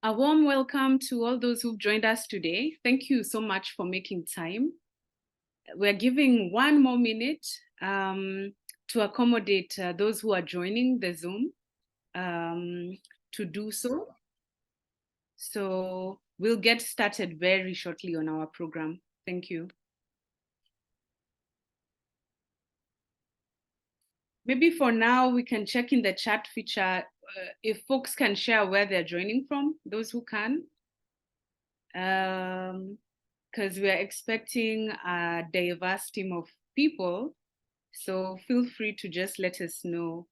A warm welcome to all those who've joined us today. Thank you so much for making time. We're giving 1 more minute to accommodate those who are joining the Zoom to do so. So we'll get started very shortly on our program. Thank you. Maybe for now, we can check in the chat feature if folks can share where they're joining from, those who can. Because we are expecting a diverse team of people. So feel free to just let us know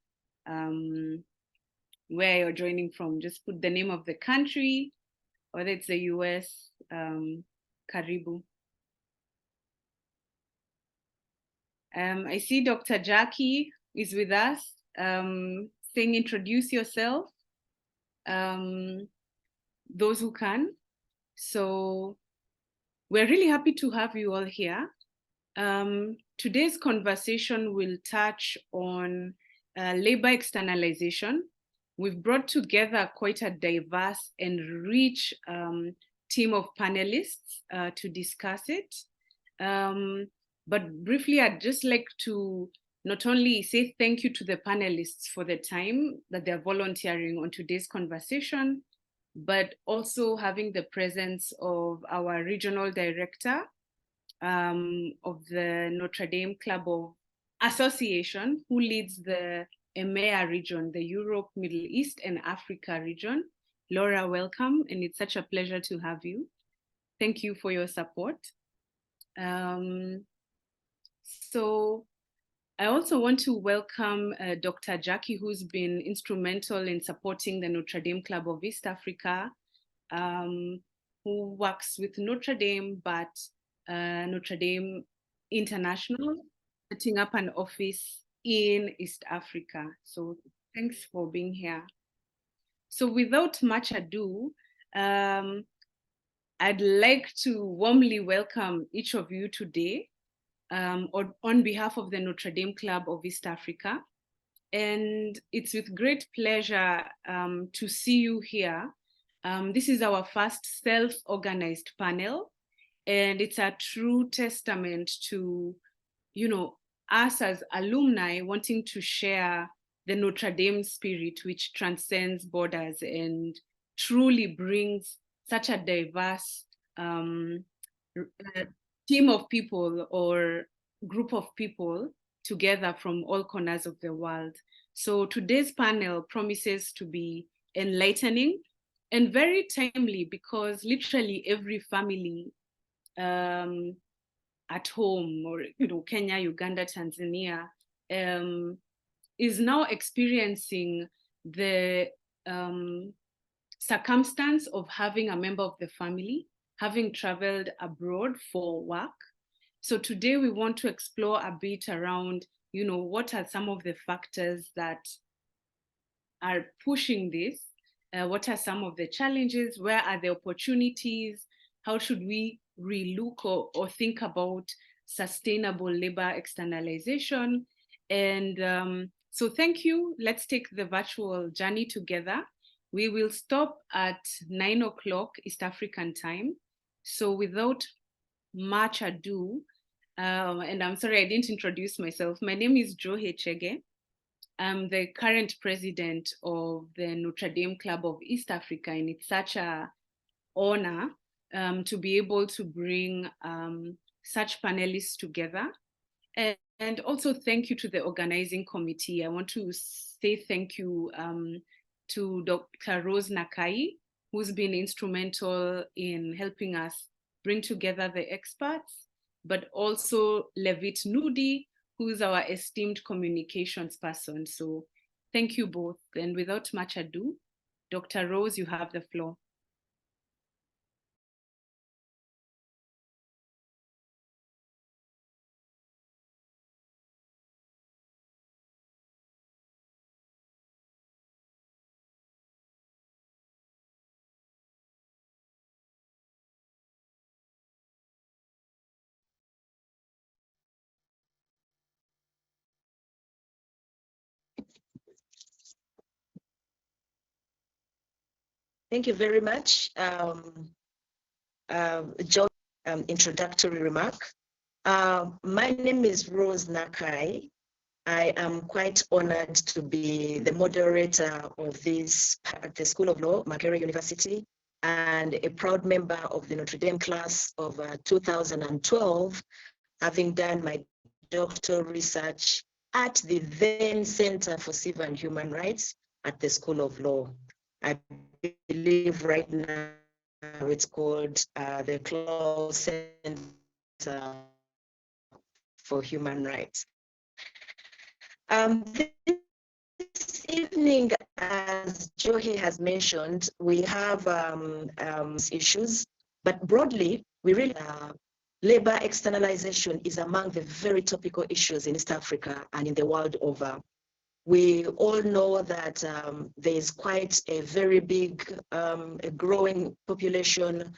where you're joining from. Just put the name of the country, whether it's the US, Karibu. I see Dr. Jackie is with us, saying introduce yourself, those who can. So we're really happy to have you all here. Today's conversation will touch on labor externalization. We've brought together quite a diverse and rich team of panelists to discuss it. But briefly, I'd just like to not only say thank you to the panelists for the time that they're volunteering on today's conversation, but also having the presence of our regional director, of the Notre Dame Club of Association, who leads the EMEA region, the Europe, Middle East, and Africa region. Laura, welcome, and it's such a pleasure to have you. Thank you for your support. So I also want to welcome Dr. Jackie, who's been instrumental in supporting the Notre Dame Club of East Africa, who works with Notre Dame, but Notre Dame International, setting up an office in East Africa. So thanks for being here. So without much ado, I'd like to warmly welcome each of you today on behalf of the Notre Dame Club of East Africa. And it's with great pleasure to see you here. This is our first self-organized panel, and it's a true testament to, us as alumni wanting to share the Notre Dame spirit, which transcends borders and truly brings such a diverse team of people or group of people together from all corners of the world. So today's panel promises to be enlightening and very timely, because literally every family at home, or Kenya, Uganda, Tanzania, is now experiencing the circumstance of having a member of the family having traveled abroad for work. So today we want to explore a bit around, what are some of the factors that are pushing this? What are some of the challenges? Where are the opportunities? How should we relook or think about sustainable labor externalization? And so thank you. Let's take the virtual journey together. We will stop at 9 o'clock East African time. So without much ado, and I'm sorry I didn't introduce myself. My name is Jo Hechege. I'm the current president of the Notre Dame Club of East Africa, and it's such an honor to be able to bring such panelists together. And also thank you to the organizing committee. I want to say thank you to Dr. Rose Nakai, who's been instrumental in helping us bring together the experts, but also Levit Nudi, who's our esteemed communications person. So thank you both. And without much ado, Dr. Rose, you have the floor. Thank you very much. John, introductory remark. My name is Rose Nakai. I am quite honored to be the moderator of this at the School of Law, Makerere University, and a proud member of the Notre Dame class of 2012, having done my doctoral research at the then Center for Civil and Human Rights at the School of Law. I believe right now it's called the Claw Center for Human Rights. This evening, as Johi has mentioned, we have issues, but broadly, we really labor externalization is among the very topical issues in East Africa and in the world over. We all know that there is quite a very big, a growing population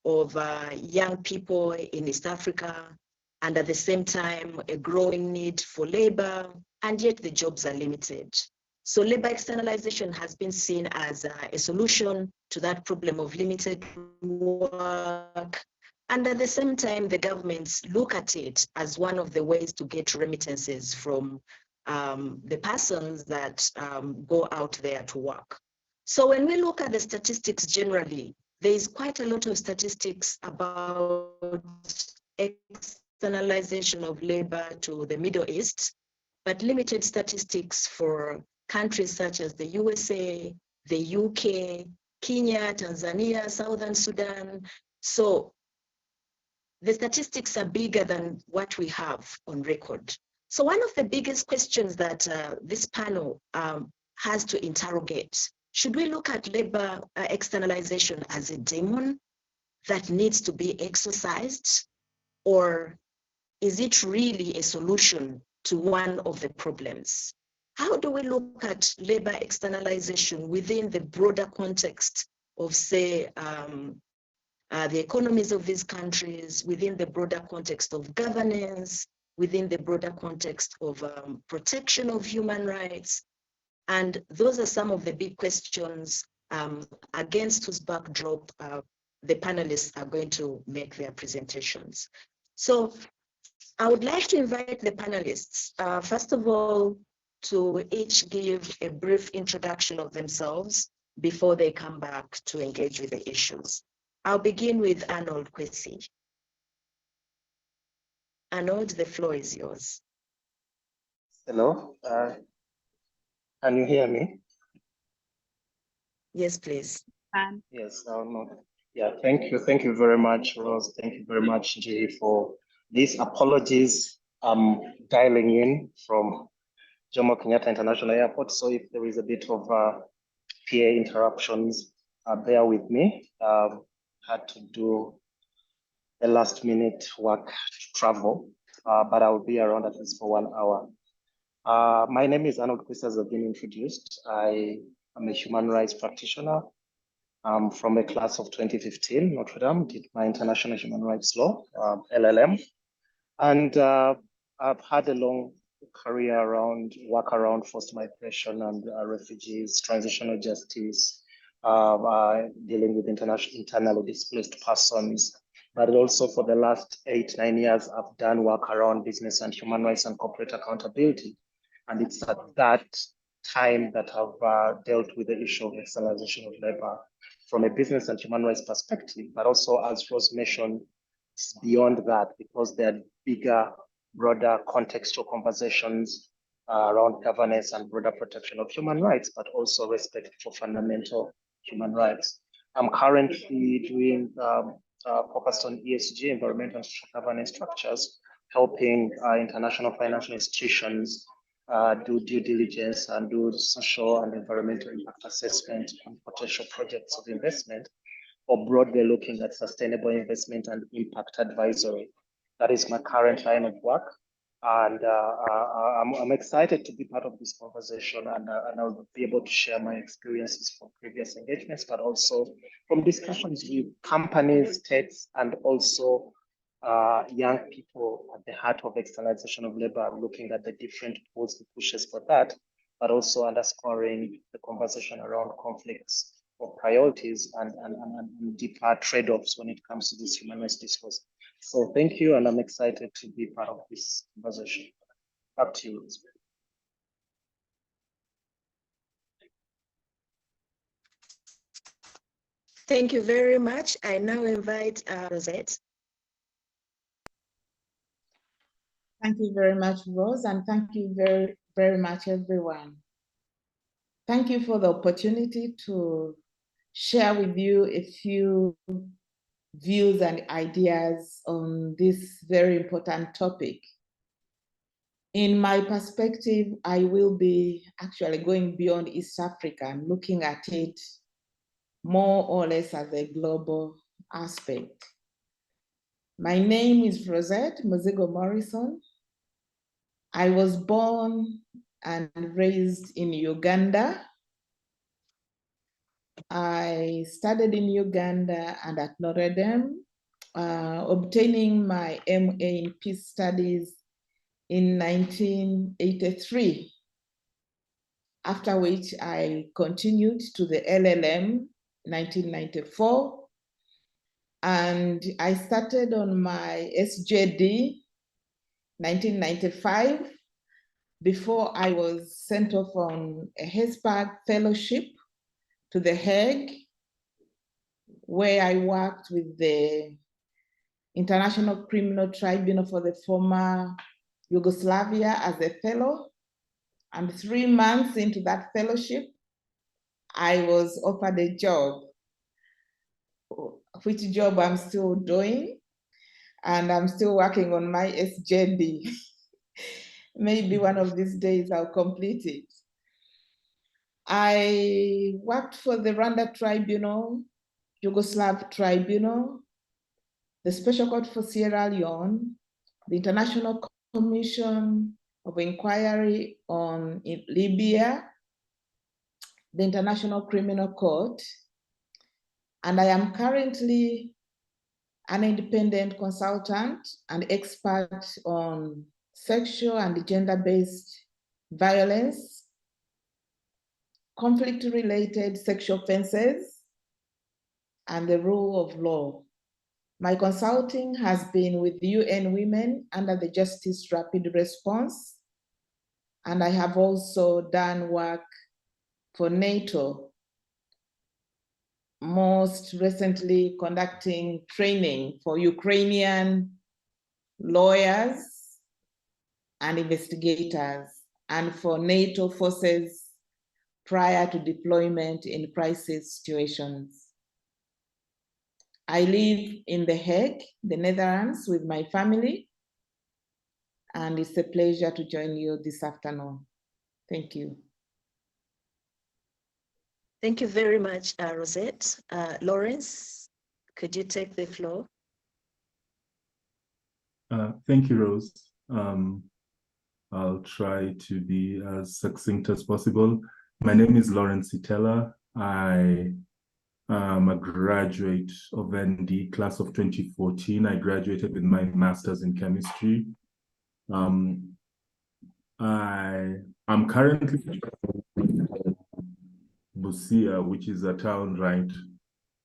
of young people in East Africa, and at the same time, a growing need for labor, and yet the jobs are limited. So labor externalization has been seen as a solution to that problem of limited work. And at the same time, the governments look at it as one of the ways to get remittances from the persons that go out there to work. So when we look at the statistics generally, there is quite a lot of statistics about externalization of labor to the Middle East, but limited statistics for countries such as the USA, the UK, Kenya, Tanzania, Southern Sudan. So the statistics are bigger than what we have on record. So one of the biggest questions that this panel has to interrogate, should we look at labor externalization as a demon that needs to be exorcised, or is it really a solution to one of the problems? How do we look at labor externalization within the broader context of, say, the economies of these countries, within the broader context of governance, within the broader context of protection of human rights? And those are some of the big questions against whose backdrop the panelists are going to make their presentations. So I would like to invite the panelists, first of all, to each give a brief introduction of themselves before they come back to engage with the issues. I'll begin with Arnold Kwesi. Arnold, the floor is yours. Hello, can you hear me? Yes, please. Yes, yeah, thank you very much, Rose. Thank you very much, Jay, for these apologies. I'm dialing in from Jomo Kenyatta International Airport, so if there is a bit of PA interruptions, bear with me. Had to do a last minute work to travel, but I'll be around at least for 1 hour. My name is Arnold Kwesi, as I've been introduced. I am a human rights practitioner. I'm from a class of 2015, Notre Dame, did my international human rights law, LLM. And I've had a long career around work around forced migration and refugees, transitional justice, dealing with internally displaced persons. But also for the last 8-9 years, I've done work around business and human rights and corporate accountability. And it's at that time that I've dealt with the issue of externalization of labor from a business and human rights perspective, but also, as Rose mentioned, it's beyond that, because there are bigger, broader contextual conversations around governance and broader protection of human rights, but also respect for fundamental human rights. I'm currently doing focused on ESG, environmental and social governance structures, helping international financial institutions do due diligence and do social and environmental impact assessment on potential projects of investment, or broadly looking at sustainable investment and impact advisory. That is my current line of work. And I'm excited to be part of this conversation, and I'll be able to share my experiences from previous engagements, but also from discussions with companies, states, and also young people at the heart of externalization of labor, looking at the different pulls and pushes for that, but also underscoring the conversation around conflicts priorities and deeper trade-offs when it comes to this human rights discourse. So thank you, and I'm excited to be part of this conversation. Back to you. Thank you very much. I now invite Rosette. Thank you very much, Rose, and thank you very, very much, everyone. Thank you for the opportunity to share with you a few views and ideas on this very important topic. In my perspective, I will be actually going beyond East Africa and looking at it more or less as a global aspect. My name is Rosette Muzigo Morrison. I was born and raised in Uganda. I studied in Uganda and at notredame, obtaining my MA in Peace Studies in 1983, after which I continued to the LLM 1994, and I started on my SJD 1995 before I was sent off on a Hesburgh fellowship to The Hague, where I worked with the International Criminal Tribunal for the former Yugoslavia as a fellow. And 3 months into that fellowship, I was offered a job, which job I'm still doing, and I'm still working on my SJD. Maybe one of these days I'll complete it. I worked for the Rwanda Tribunal, Yugoslav Tribunal, the Special Court for Sierra Leone, the International Commission of Inquiry on Libya, the International Criminal Court, and I am currently an independent consultant and expert on sexual and gender-based violence, conflict-related sexual offenses, and the rule of law. My consulting has been with UN Women under the Justice Rapid Response, and I have also done work for NATO, most recently conducting training for Ukrainian lawyers and investigators, and for NATO forces prior to deployment in crisis situations. I live in The Hague, the Netherlands, with my family, and it's a pleasure to join you this afternoon. Thank you. Thank you very much, Rosette. Lawrence, could you take the floor? Thank you, Rose. I'll try to be as succinct as possible. My name is Lawrence Itela. I am a graduate of ND, class of 2014. I graduated with my master's in chemistry. I am currently in Busia, which is a town right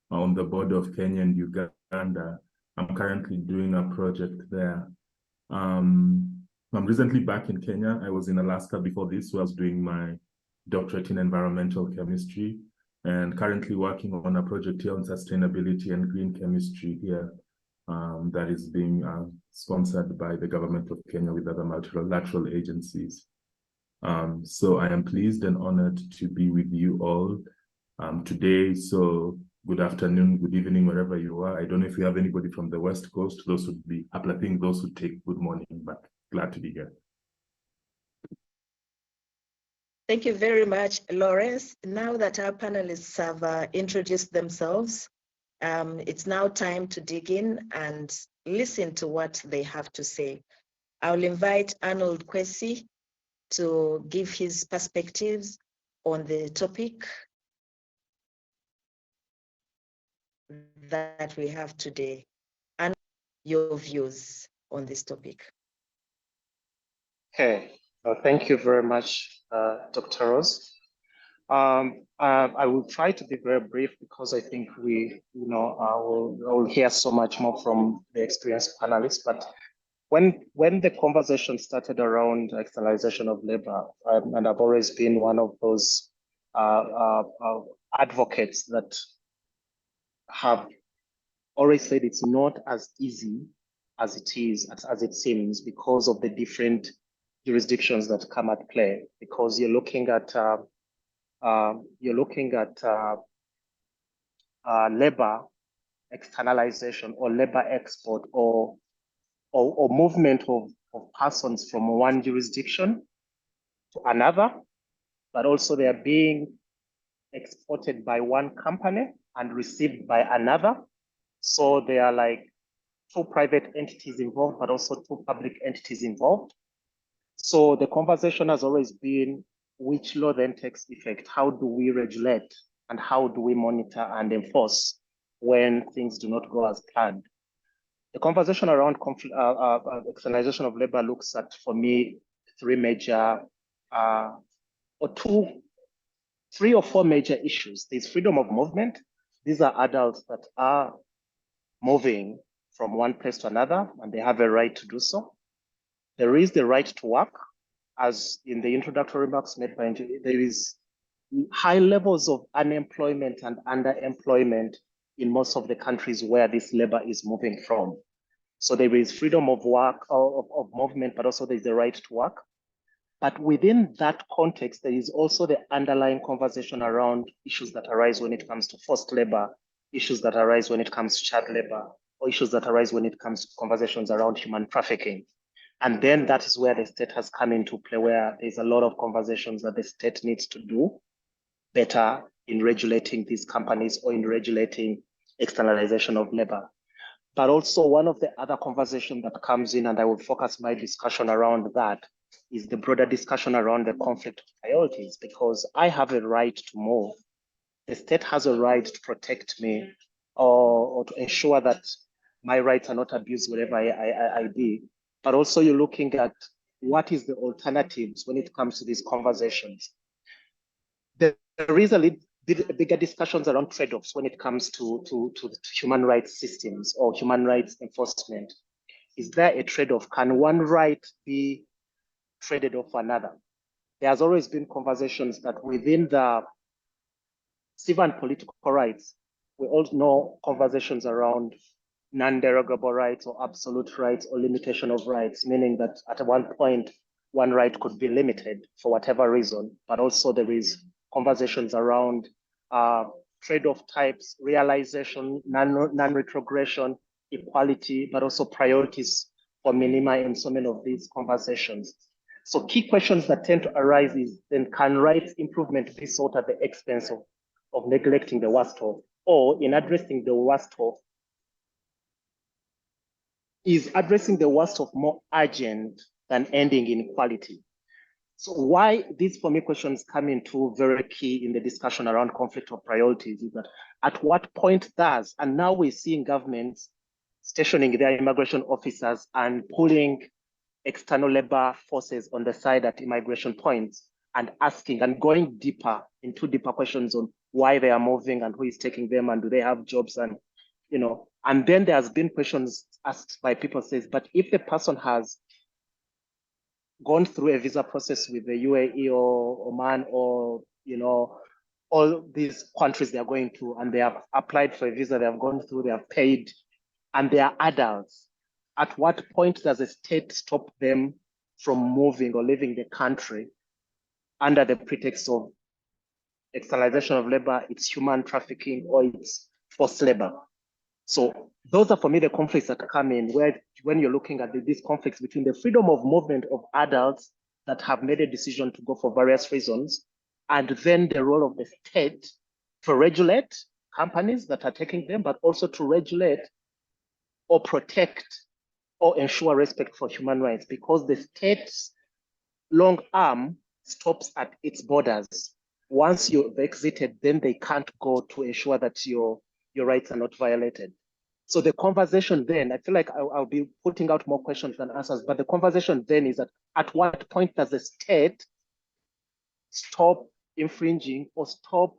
on the border of Kenya and Uganda. I'm currently doing a project there. I'm recently back in Kenya. I was in Alaska before this, so I was doing my doctorate in environmental chemistry, and currently working on a project here on sustainability and green chemistry here that is being sponsored by the government of Kenya with other multilateral agencies. So I am pleased and honored to be with you all today. So good afternoon, good evening, wherever you are. I don't know if you have anybody from the West Coast. Those would be uplifting, those who take good morning, but glad to be here. Thank you very much, Lawrence. Now that our panelists have introduced themselves, it's now time to dig in and listen to what they have to say. I'll invite Arnold Kwesi to give his perspectives on the topic that we have today and your views on this topic. Okay, thank you very much, Dr. Rose. I will try to be very brief because I think we, will hear so much more from the experienced panelists. But when the conversation started around externalization of labor, and I've always been one of those advocates that have always said it's not as easy as it is, as it seems, because of the different jurisdictions that come at play. Because you're looking at labor externalization or labor export or movement of persons from one jurisdiction to another, but also they are being exported by one company and received by another. So they are like two private entities involved, but also two public entities involved. So the conversation has always been which law then takes effect? How do we regulate and how do we monitor and enforce when things do not go as planned? The conversation around externalization of labor looks at, for me, three or four major issues. There's freedom of movement. These are adults that are moving from one place to another, and they have a right to do so. There is the right to work, as in the introductory remarks made by Njeri. There is high levels of unemployment and underemployment in most of the countries where this labor is moving from. So there is freedom of work, of movement, but also there's the right to work. But within that context, there is also the underlying conversation around issues that arise when it comes to forced labor, issues that arise when it comes to child labor, or issues that arise when it comes to conversations around human trafficking. And then that is where the state has come into play, where there's a lot of conversations that the state needs to do better in regulating these companies or in regulating externalization of labor. But also one of the other conversations that comes in, and I will focus my discussion around that, is the broader discussion around the conflict of priorities, because I have a right to move. The state has a right to protect me or to ensure that my rights are not abused wherever I be. But also you're looking at what is the alternatives when it comes to these conversations. There is a bigger discussions around trade-offs when it comes to human rights systems or human rights enforcement. Is there a trade-off? Can one right be traded off another? There has always been conversations that within the civil and political rights, we all know conversations around non-derogable rights or absolute rights or limitation of rights, meaning that at one point, one right could be limited for whatever reason, but also there is conversations around trade-off types, realization, non-retrogression, equality, but also priorities for minima in so many of these conversations. So key questions that tend to arise is, then can rights improvement be sought at the expense of neglecting the worst of, or in addressing the worst of, is addressing the worst of more urgent than ending inequality? So why these for me questions come into very key in the discussion around conflict of priorities is that at what point does, and now we're seeing governments stationing their immigration officers and pulling external labor forces on the side at immigration points and asking and going deeper into deeper questions on why they are moving and who is taking them and do they have jobs, and and then there's been questions asked by people says, but if the person has gone through a visa process with the UAE or Oman or all these countries they are going to, and they have applied for a visa, they have gone through, they have paid, and they are adults, at what point does the state stop them from moving or leaving the country under the pretext of externalization of labor, it's human trafficking, or it's forced labor? So those are for me the conflicts that come in, where when you're looking at these conflicts between the freedom of movement of adults that have made a decision to go for various reasons, and then the role of the state to regulate companies that are taking them, but also to regulate or protect or ensure respect for human rights, because the state's long arm stops at its borders. Once you've exited, then they can't go to ensure that your rights are not violated. So the conversation then, I feel like I'll be putting out more questions than answers, but the conversation then is that at what point does the state stop infringing or stop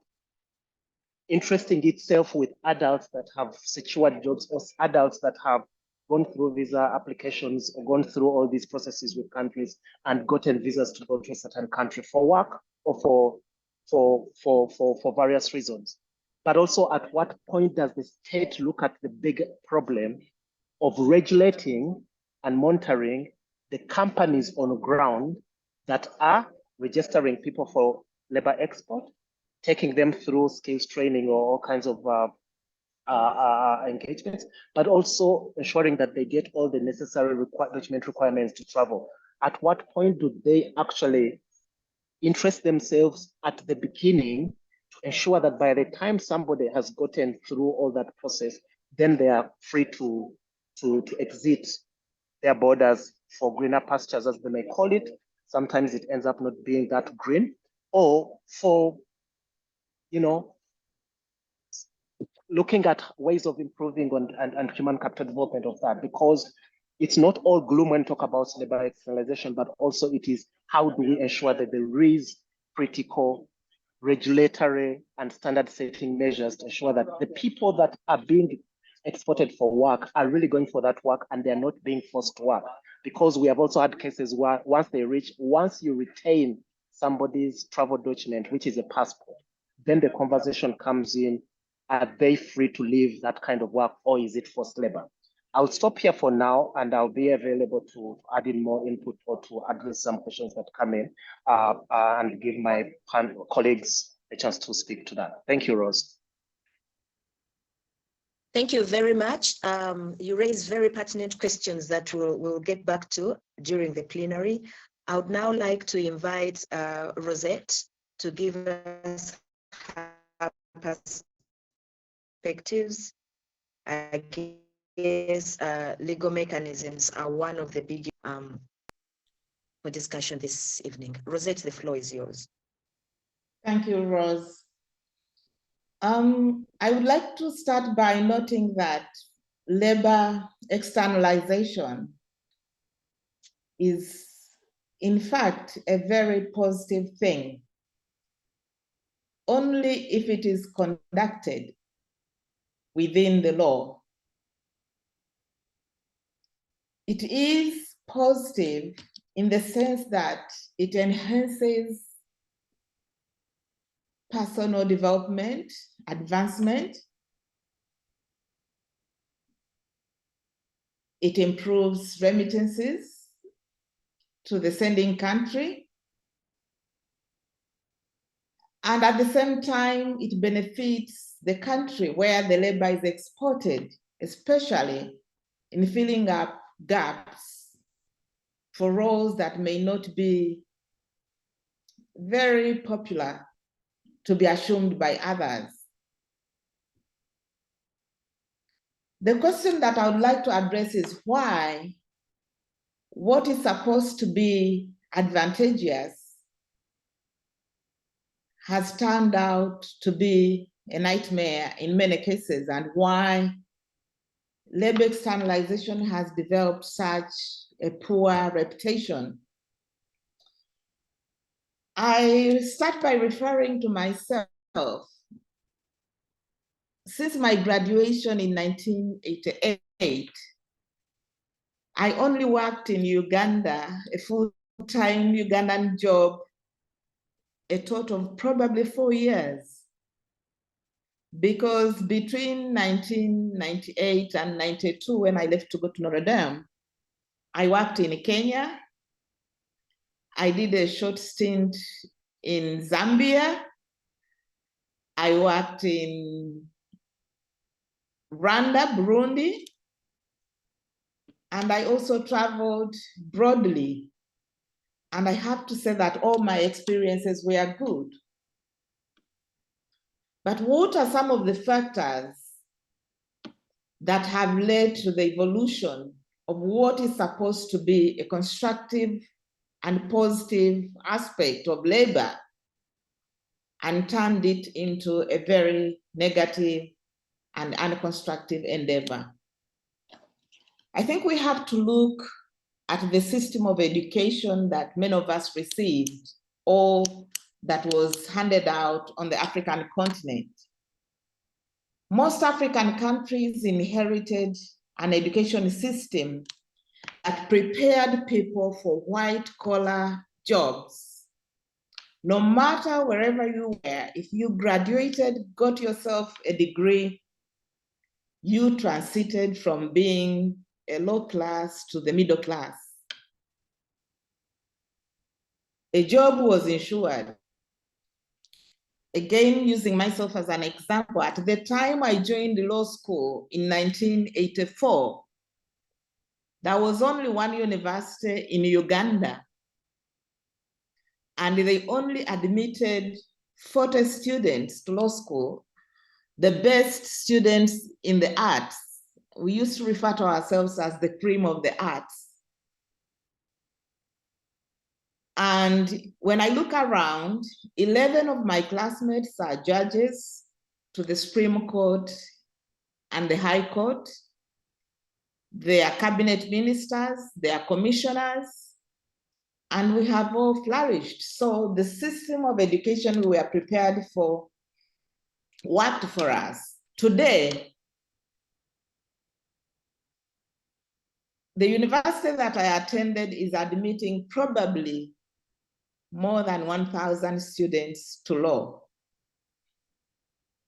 interesting itself with adults that have secured jobs or adults that have gone through visa applications or gone through all these processes with countries and gotten visas to go to a certain country for work or for various reasons. But also, at what point does the state look at the big problem of regulating and monitoring the companies on the ground that are registering people for labor export, taking them through skills training or all kinds of engagements, but also ensuring that they get all the necessary document requirements to travel. At what point do they actually interest themselves at the beginning to ensure that by the time somebody has gotten through all that process, then they are free to exit their borders for greener pastures, as they may call it. Sometimes it ends up not being that green, or for, looking at ways of improving and human capital development of that, because it's not all gloom when we talk about labor externalization, but also it is how do we ensure that there is critical regulatory and standard setting measures to ensure that the people that are being exported for work are really going for that work and they're not being forced to work. Because we have also had cases where once you retain somebody's travel document, which is a passport, then the conversation comes in, are they free to leave that kind of work or is it forced labor? I'll stop here for now and I'll be available to add in more input or to address some questions that come in and give my colleagues a chance to speak to that. Thank you, Rose. Thank you very much. You raised very pertinent questions that we'll get back to during the plenary. I would now like to invite Rosette to give us her perspectives. I guess legal mechanisms are one of the big for discussion this evening. Rosette, the floor is yours. Thank you, Rose. I would like to start by noting that labor externalization is, in fact, a very positive thing, only if it is conducted within the law. It is positive in the sense that it enhances personal development, advancement. It improves remittances to the sending country. And at the same time, it benefits the country where the labor is exported, especially in filling up gaps for roles that may not be very popular to be assumed by others. The question that I would like to address is why what is supposed to be advantageous has turned out to be a nightmare in many cases, and why labor externalization has developed such a poor reputation. I start by referring to myself. Since my graduation in 1988, I only worked in Uganda, a full-time Ugandan job, a total of probably 4 years. Because between 1998 and 92, when I left to go to Notre Dame, I worked in Kenya. I did a short stint in Zambia. I worked in Rwanda, Burundi, and I also traveled broadly. And I have to say that all my experiences were good. But what are some of the factors that have led to the evolution of what is supposed to be a constructive and positive aspect of labor and turned it into a very negative and unconstructive endeavor? I think we have to look at the system of education that many of us received, or that was handed out on the African continent. Most African countries inherited an education system that prepared people for white-collar jobs. No matter wherever you were, if you graduated, got yourself a degree, you transited from being a low class to the middle class. A job was ensured. Again, using myself as an example, at the time I joined law school in 1984, there was only one university in Uganda, and they only admitted 40 students to law school, the best students in the arts. We used to refer to ourselves as the cream of the arts. And when I look around, 11 of my classmates are judges to the Supreme Court and the High Court. They are cabinet ministers, they are commissioners, and we have all flourished. So the system of education we were prepared for worked for us. Today, the university that I attended is admitting probably more than 1,000 students to law.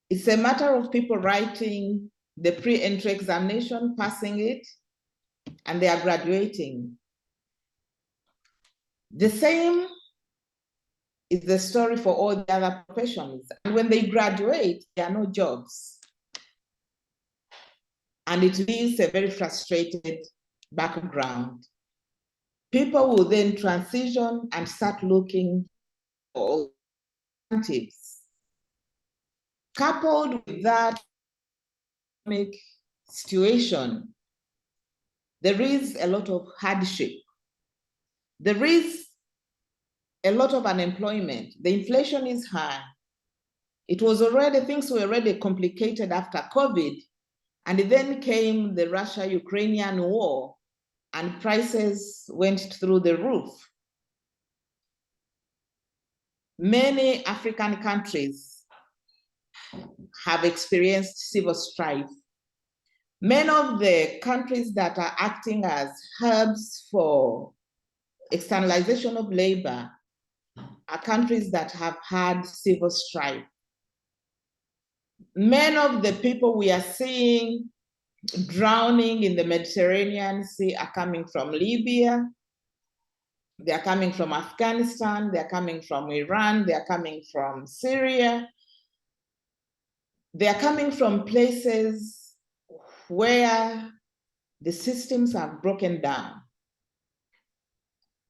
It's a matter of people writing the pre-entry examination, passing it, and they are graduating. The same is the story for all the other professions. And when they graduate, there are no jobs. And it leaves a very frustrated background. People will then transition and start looking for alternatives. Coupled with that economic situation, there is a lot of hardship. There is a lot of unemployment. The inflation is high. Things were already complicated after COVID, and then came the Russia-Ukrainian war, and prices went through the roof. Many African countries have experienced civil strife. Many of the countries that are acting as hubs for externalization of labor are countries that have had civil strife. Many of the people we are seeing drowning in the Mediterranean Sea are coming from Libya, they are coming from Afghanistan, they are coming from Iran, they are coming from Syria. They are coming from places where the systems have broken down,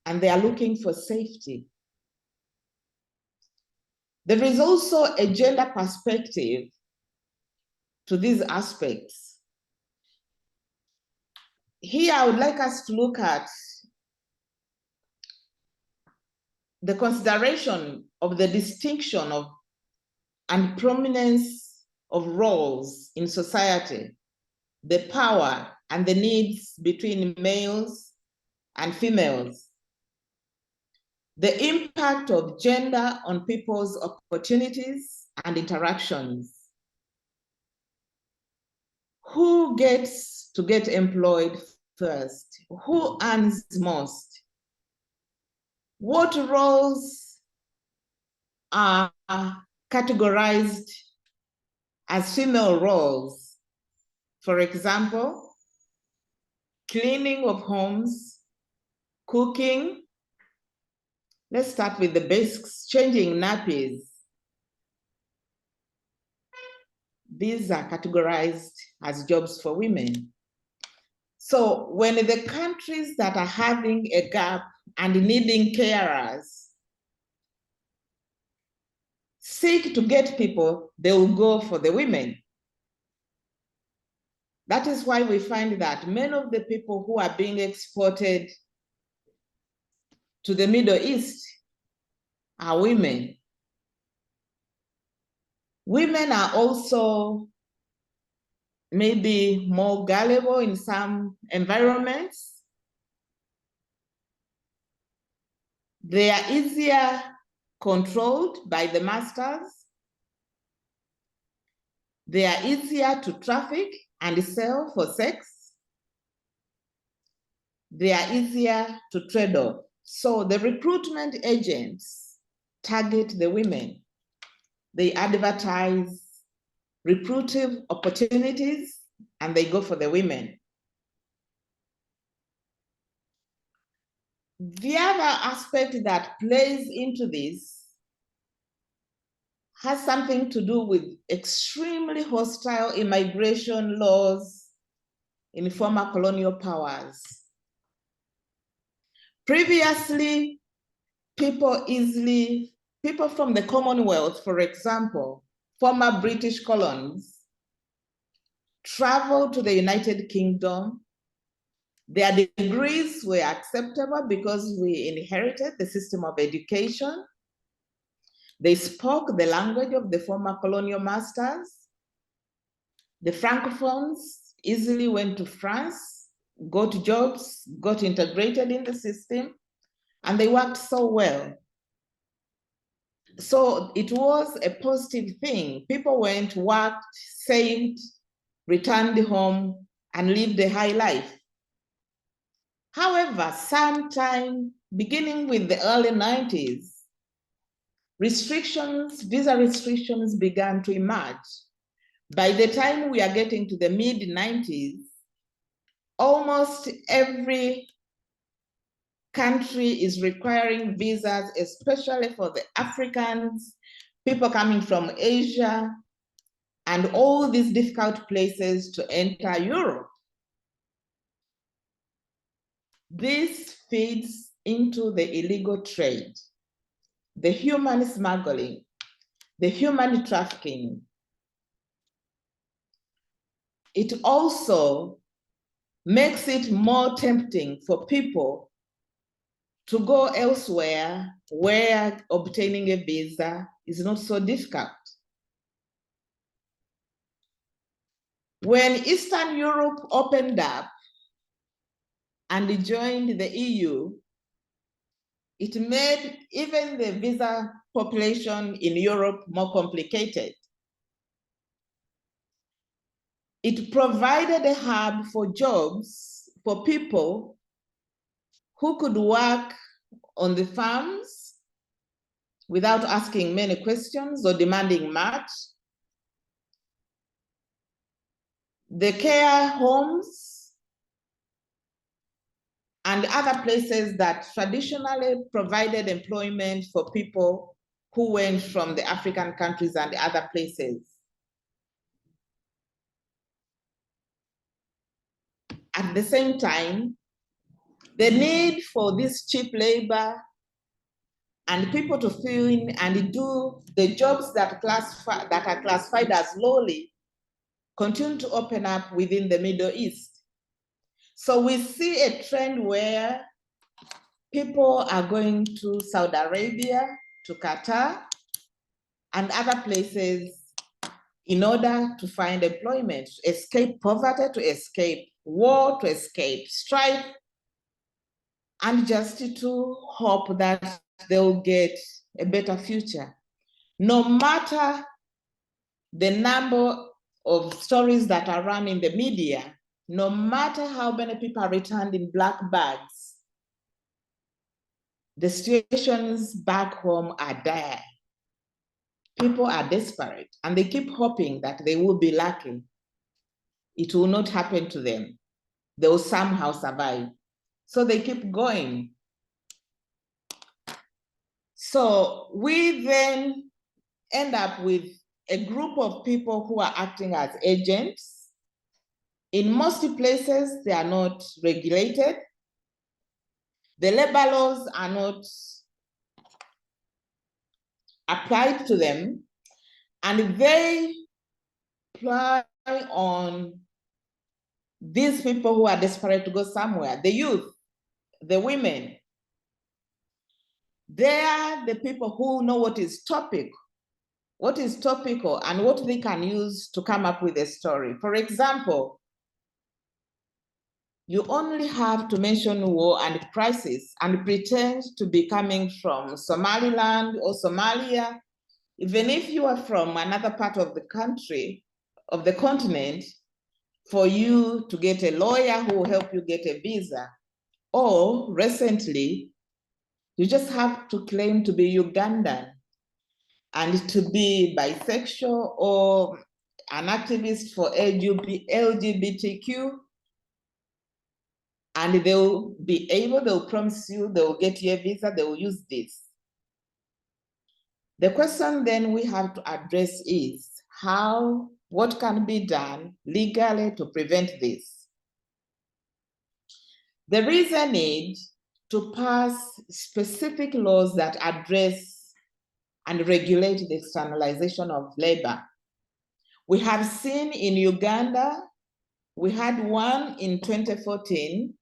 and they are looking for safety. There is also a gender perspective to these aspects. Here, I would like us to look at the consideration of the distinction of and prominence of roles in society, the power and the needs between males and females, the impact of gender on people's opportunities and interactions. Who gets to get employed first? Who earns most? What roles are categorized as female roles? For example, cleaning of homes, cooking. Let's start with the basics, changing nappies. These are categorized as jobs for women. So when the countries that are having a gap and needing carers seek to get people, they will go for the women. That is why we find that many of the people who are being exported to the Middle East are women. Women are also maybe more gullible in some environments. They are easier controlled by the masters. They are easier to traffic and sell for sex. They are easier to trade off. So the recruitment agents target the women. They advertise recruitive opportunities and they go for the women. The other aspect that plays into this has something to do with extremely hostile immigration laws in former colonial powers. Previously, people from the Commonwealth, for example, former British colonies, traveled to the United Kingdom. Their degrees were acceptable because we inherited the system of education. They spoke the language of the former colonial masters. The Francophones easily went to France, got jobs, got integrated in the system, and they worked so well. So it was a positive thing. People went, worked, saved, returned home, and lived a high life. However, sometime beginning with the early 90s, visa restrictions began to emerge. By the time we are getting to the mid-90s, almost every country is requiring visas, especially for the Africans, people coming from Asia, and all these difficult places to enter Europe. This feeds into the illegal trade, the human smuggling, the human trafficking. It also makes it more tempting for people to go elsewhere where obtaining a visa is not so difficult. When Eastern Europe opened up and joined the EU, it made even the visa population in Europe more complicated. It provided a hub for jobs for people who could work on the farms without asking many questions or demanding much. The care homes and other places that traditionally provided employment for people who went from the African countries and other places. At the same time, the need for this cheap labor and people to fill in and do the jobs that are classified as lowly continue to open up within the Middle East. So we see a trend where people are going to Saudi Arabia, to Qatar, and other places in order to find employment, to escape poverty, to escape war, to escape strife, and just to hope that they'll get a better future. No matter the number of stories that are run in the media, no matter how many people are returned in black bags, the situations back home are dire. People are desperate and they keep hoping that they will be lucky. It will not happen to them. They will somehow survive. So they keep going. So we then end up with a group of people who are acting as agents. In most places, they are not regulated. The labor laws are not applied to them, and they rely on these people who are desperate to go somewhere, the youth, the women. They are the people who know what is topical, and what they can use to come up with a story. For example, You only have to mention war and crisis and pretend to be coming from Somaliland or Somalia. Even if you are from another part of the country, of the continent, for you to get a lawyer who will help you get a visa. Or recently, you just have to claim to be Ugandan and to be bisexual or an activist for LGBTQ, and they'll promise you they'll get you a visa, they will use this. The question then we have to address is what can be done legally to prevent this? There is a need to pass specific laws that address and regulate the externalization of labor. We have seen in Uganda, we had one in 2014,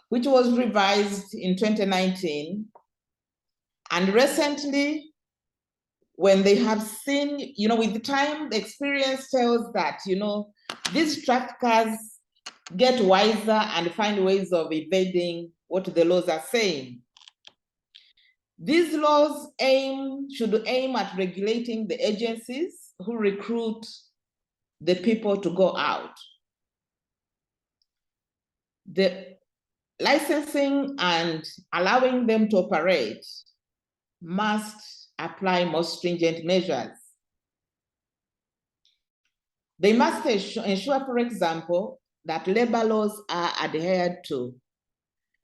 which was revised in 2019. And recently, when they have seen, with the time, the experience tells that, these traffickers get wiser and find ways of evading what the laws are saying. These laws should aim at regulating the agencies who recruit the people to go out. The licensing and allowing them to operate must apply more stringent measures. They must ensure, for example, that labor laws are adhered to.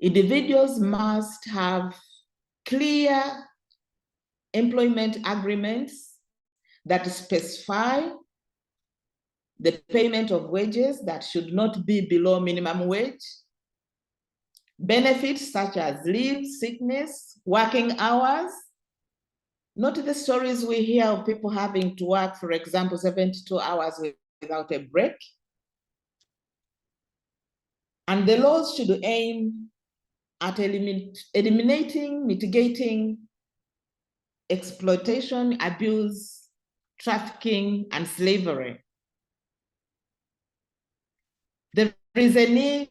Individuals must have clear employment agreements that specify the payment of wages that should not be below minimum wage, benefits such as leave, sickness, working hours. Not the stories we hear of people having to work, for example, 72 hours without a break. And the laws should aim at eliminating, mitigating exploitation, abuse, trafficking, and slavery. There is a need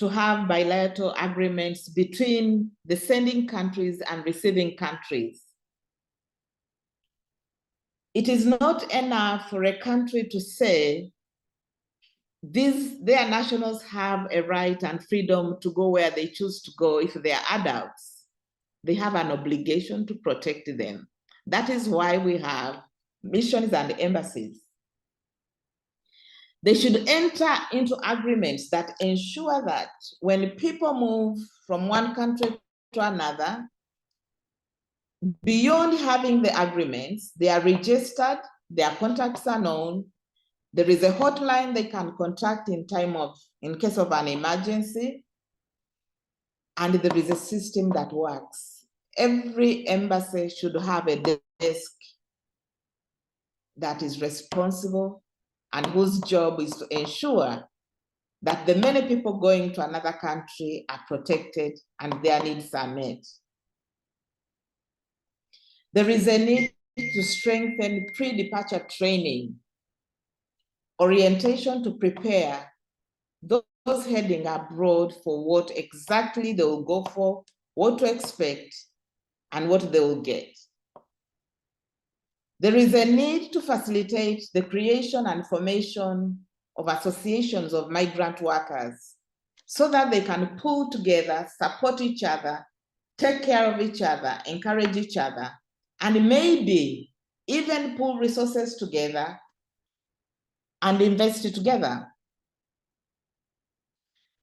to have bilateral agreements between the sending countries and receiving countries. It is not enough for a country to say their nationals have a right and freedom to go where they choose to go if they are adults. They have an obligation to protect them. That is why we have missions and embassies. They should enter into agreements that ensure that when people move from one country to another, beyond having the agreements, they are registered, their contacts are known, there is a hotline they can contact in case of an emergency, and there is a system that works. Every embassy should have a desk that is responsible and whose job is to ensure that the many people going to another country are protected and their needs are met. There is a need to strengthen pre-departure training, orientation to prepare those heading abroad for what exactly they will go for, what to expect, and what they will get. There is a need to facilitate the creation and formation of associations of migrant workers so that they can pull together, support each other, take care of each other, encourage each other, and maybe even pull resources together and invest together.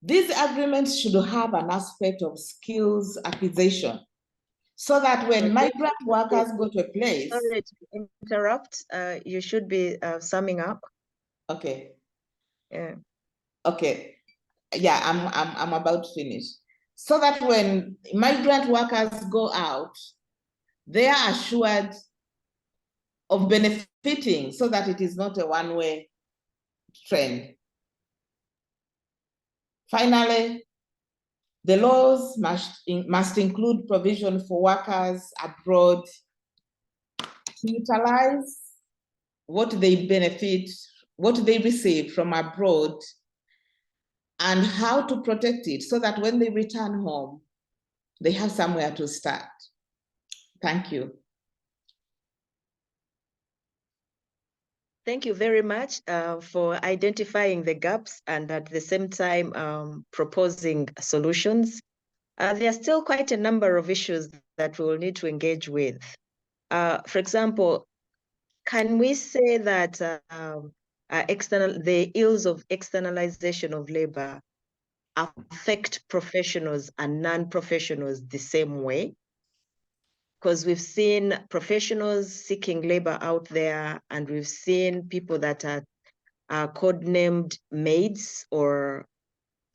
These agreements should have an aspect of skills acquisition so that when migrant workers go to a place— Sorry to interrupt. You should be summing up. Okay. Yeah. Okay. Yeah, I'm about to finish. So that when migrant workers go out, they are assured of benefiting so that it is not a one-way trend. Finally, the laws must include provision for workers abroad to utilize what they receive from abroad and how to protect it so that when they return home, they have somewhere to start. Thank you. Thank you very much for identifying the gaps and at the same time proposing solutions. There are still quite a number of issues that we will need to engage with. For example, can we say that the ills of externalization of labor affect professionals and non-professionals the same way? Because we've seen professionals seeking labor out there, and we've seen people that are codenamed maids or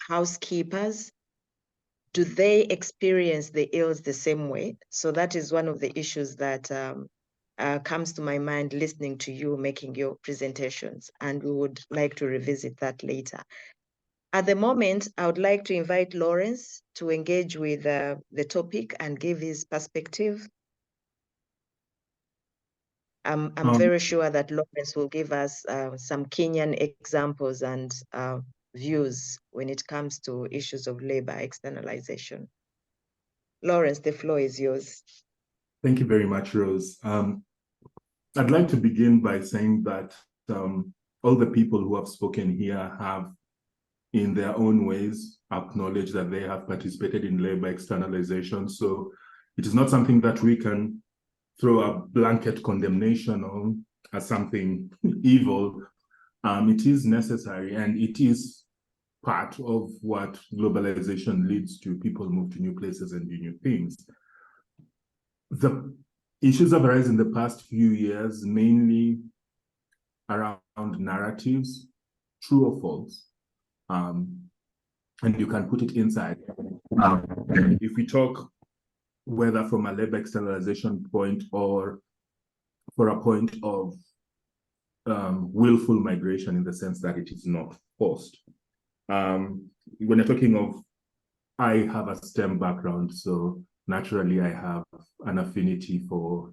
housekeepers. Do they experience the ills the same way? So that is one of the issues that comes to my mind listening to you making your presentations, and we would like to revisit that later. At the moment, I would like to invite Lawrence to engage with the topic and give his perspective. I'm very sure that Lawrence will give us some Kenyan examples and views when it comes to issues of labor externalization. Lawrence, the floor is yours. Thank you very much, Rose. I'd like to begin by saying that all the people who have spoken here have, in their own ways, acknowledged that they have participated in labor externalization. So it is not something that we can throw a blanket condemnation on as something evil. It is necessary, and it is part of what globalization leads to. People move to new places and do new things. The issues have arisen in the past few years, mainly around narratives, true or false. And you can put it inside. If we talk whether from a labor externalization point or for a point of willful migration in the sense that it is not forced. When you're talking of, I have a STEM background, so naturally I have an affinity for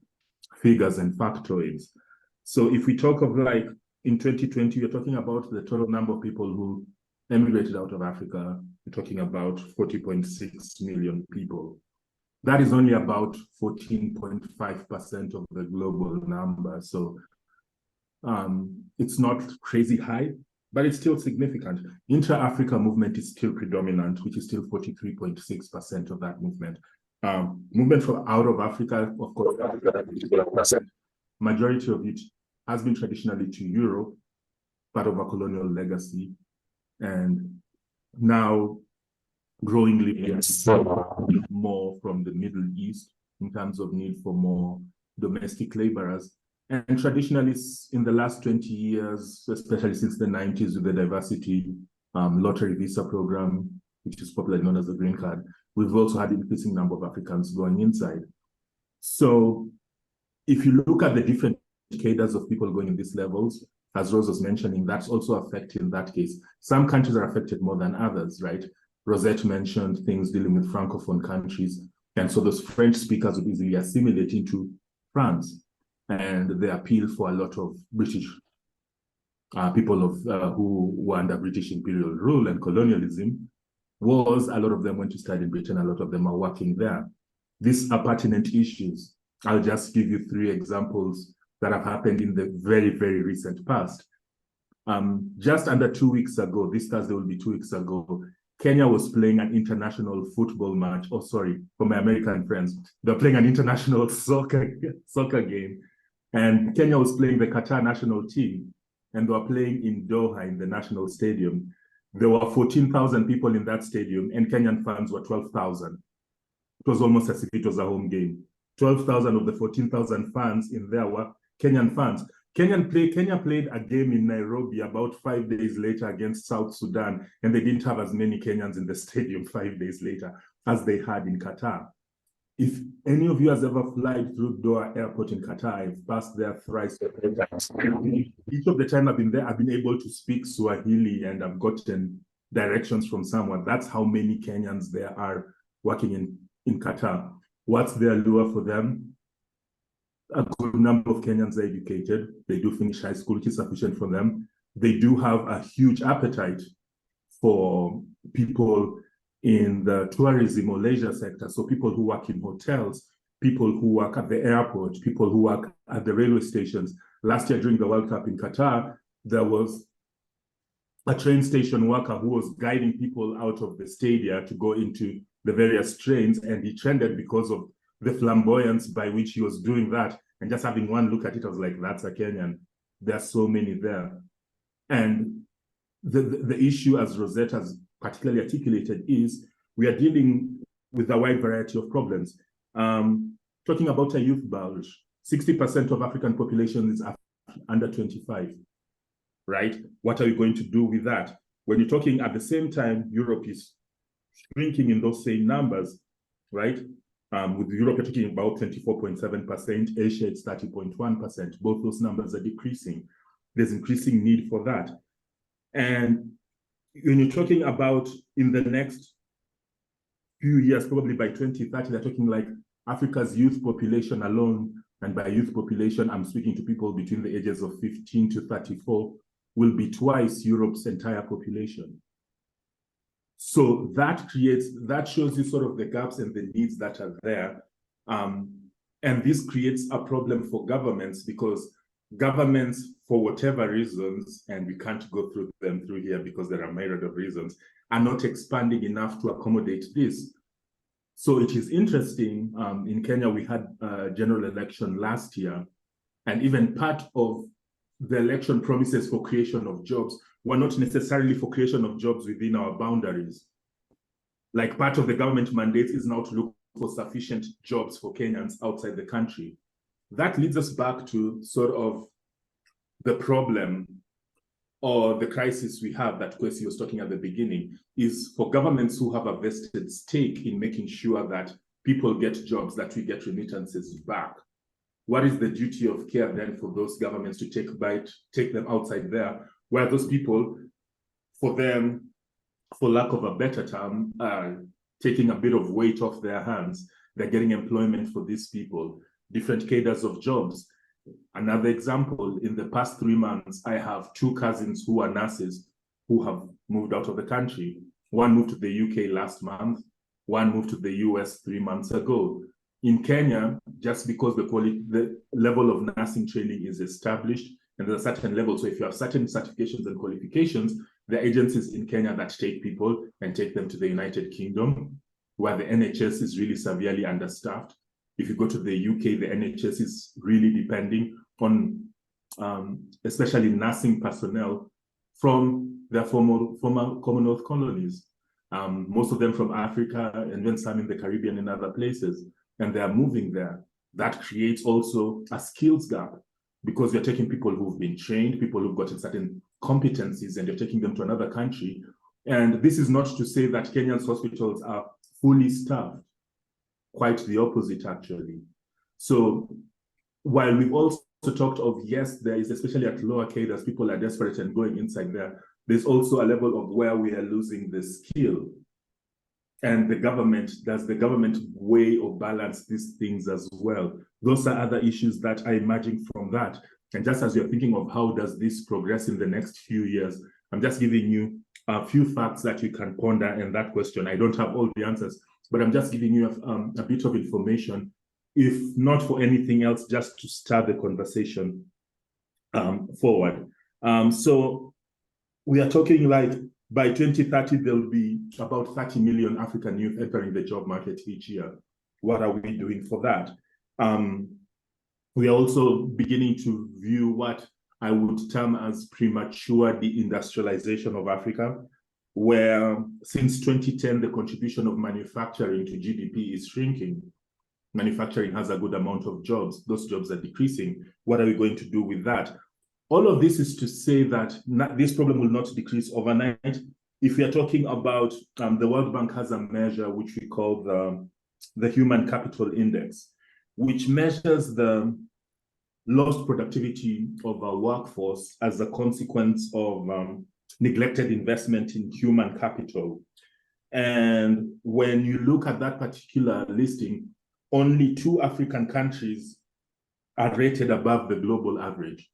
figures and factoids. So if we talk of like in 2020, you're talking about the total number of people who emigrated out of Africa, you're talking about 40.6 million people. That is only about 14.5% of the global number. So it's not crazy high, but it's still significant. Intra-Africa movement is still predominant, which is still 43.6% of that movement. Movement from out of Africa, of course, majority of it has been traditionally to Europe, part of a colonial legacy, and now growingly more from the Middle East in terms of need for more domestic laborers. And traditionally, in the last 20 years, especially since the 90s with the diversity lottery visa program, which is popularly known as the green card, we've also had an increasing number of Africans going inside. So if you look at the different cadres of people going in these levels, as Rose was mentioning, that's also affected in that case. Some countries are affected more than others, right? Rosette mentioned things dealing with Francophone countries. And so those French speakers would easily assimilate into France. And the appeal for a lot of British people who were under British imperial rule and colonialism was a lot of them went to study in Britain, a lot of them are working there. These are pertinent issues. I'll just give you 3 examples that have happened in the very, very recent past. Just under 2 weeks ago, this Thursday will be 2 weeks ago, Kenya was playing an international football match. Oh, sorry, for my American friends. They're playing an international soccer game. And Kenya was playing the Qatar national team. And they were playing in Doha in the national stadium. There were 14,000 people in that stadium, and Kenyan fans were 12,000. It was almost as if it was a home game. 12,000 of the 14,000 fans in there were Kenyan fans. Kenya played a game in Nairobi about 5 days later against South Sudan, and they didn't have as many Kenyans in the stadium 5 days later as they had in Qatar. If any of you has ever flown through Doha Airport in Qatar, I've passed there thrice. Each of the time I've been there, I've been able to speak Swahili and I've gotten directions from someone. That's how many Kenyans there are working in Qatar. What's the allure for them? A good number of Kenyans are educated. They do finish high school, which is sufficient for them. They do have a huge appetite for people in the tourism or leisure sector, so people who work in hotels, people who work at the airport, people who work at the railway stations. Last year during the World Cup in Qatar, there was a train station worker who was guiding people out of the stadia to go into the various trains, and he trended because of the flamboyance by which he was doing that. And just having one look at it, I was like, that's a Kenyan. There's so many there. And the issue, as Rosette has particularly articulated, is we are dealing with a wide variety of problems. Talking about a youth bulge, 60% of African population is under 25, right? What are we going to do with that? When you're talking at the same time, Europe is shrinking in those same numbers, right? With Europe, you're talking about 24.7%, Asia, it's 30.1%. Both those numbers are decreasing. There's increasing need for that. And when you're talking about in the next few years, probably by 2030, they're talking like Africa's youth population alone, and by youth population, I'm speaking to people between the ages of 15 to 34, will be twice Europe's entire population. So that shows you sort of the gaps and the needs that are there. And this creates a problem for governments, because governments, for whatever reasons, and we can't go through them through here because there are a myriad of reasons, are not expanding enough to accommodate this. So it is interesting, in Kenya, we had a general election last year, and even part of the election promises for creation of jobs were not necessarily for creation of jobs within our boundaries. Like part of the government mandate is now to look for sufficient jobs for Kenyans outside the country. That leads us back to sort of the problem or the crisis we have that Kwesi was talking at the beginning, is for governments who have a vested stake in making sure that people get jobs, that we get remittances back. What is the duty of care then for those governments to take them outside there, where those people, for them, for lack of a better term, are taking a bit of weight off their hands. They're getting employment for these people, different cadres of jobs. Another example, in the past 3 months, I have 2 cousins who are nurses who have moved out of the country. One moved to the UK last month, one moved to the US 3 months ago. In Kenya, just because the level of nursing training is established, and there's a certain level, so if you have certain certifications and qualifications, there are agencies in Kenya that take people and take them to the United Kingdom, where the NHS is really severely understaffed. If you go to the UK, the NHS is really depending on, especially nursing personnel from their former Commonwealth colonies, most of them from Africa, and then some in the Caribbean and other places, and they are moving there. That creates also a skills gap, because you're taking people who've been trained, people who've gotten certain competencies, and you're taking them to another country. And this is not to say that Kenya's hospitals are fully staffed. Quite the opposite, actually. So while we've also talked of, yes, there is, especially at lower cadres, people are desperate and going inside there, there's also a level of where we are losing the skill. And does the government weigh or balance these things as well? Those are other issues that are emerging from that. And just as you're thinking of how does this progress in the next few years, I'm just giving you a few facts that you can ponder in that question. I don't have all the answers, but I'm just giving you a bit of information, if not for anything else, just to start the conversation forward. So we are talking like by 2030, there'll be about 30 million African youth entering the job market each year. What are we doing for that? We are also beginning to view what I would term as premature deindustrialization of Africa, where since 2010, the contribution of manufacturing to GDP is shrinking. Manufacturing has a good amount of jobs. Those jobs are decreasing. What are we going to do with that? All of this is to say that this problem will not decrease overnight. If we are talking about, the World Bank has a measure which we call the Human Capital Index, which measures the lost productivity of our workforce as a consequence of neglected investment in human capital. And when you look at that particular listing, only 2 African countries are rated above the global average.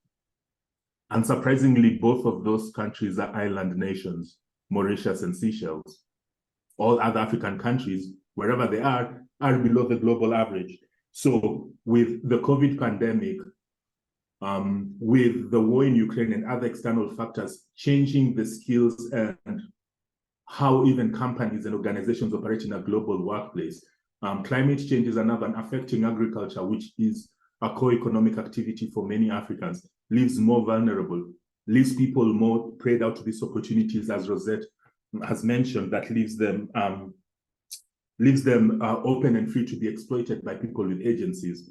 Unsurprisingly, both of those countries are island nations. Mauritius, and Seychelles. All other African countries, wherever they are below the global average. So with the COVID pandemic, with the war in Ukraine and other external factors changing the skills and how even companies and organizations operate in a global workplace. Climate change is another one, affecting agriculture, which is a core economic activity for many Africans, leaves more vulnerable, leaves people more preyed out to these opportunities, as Rosette has mentioned, that leaves them open and free to be exploited by people with agencies.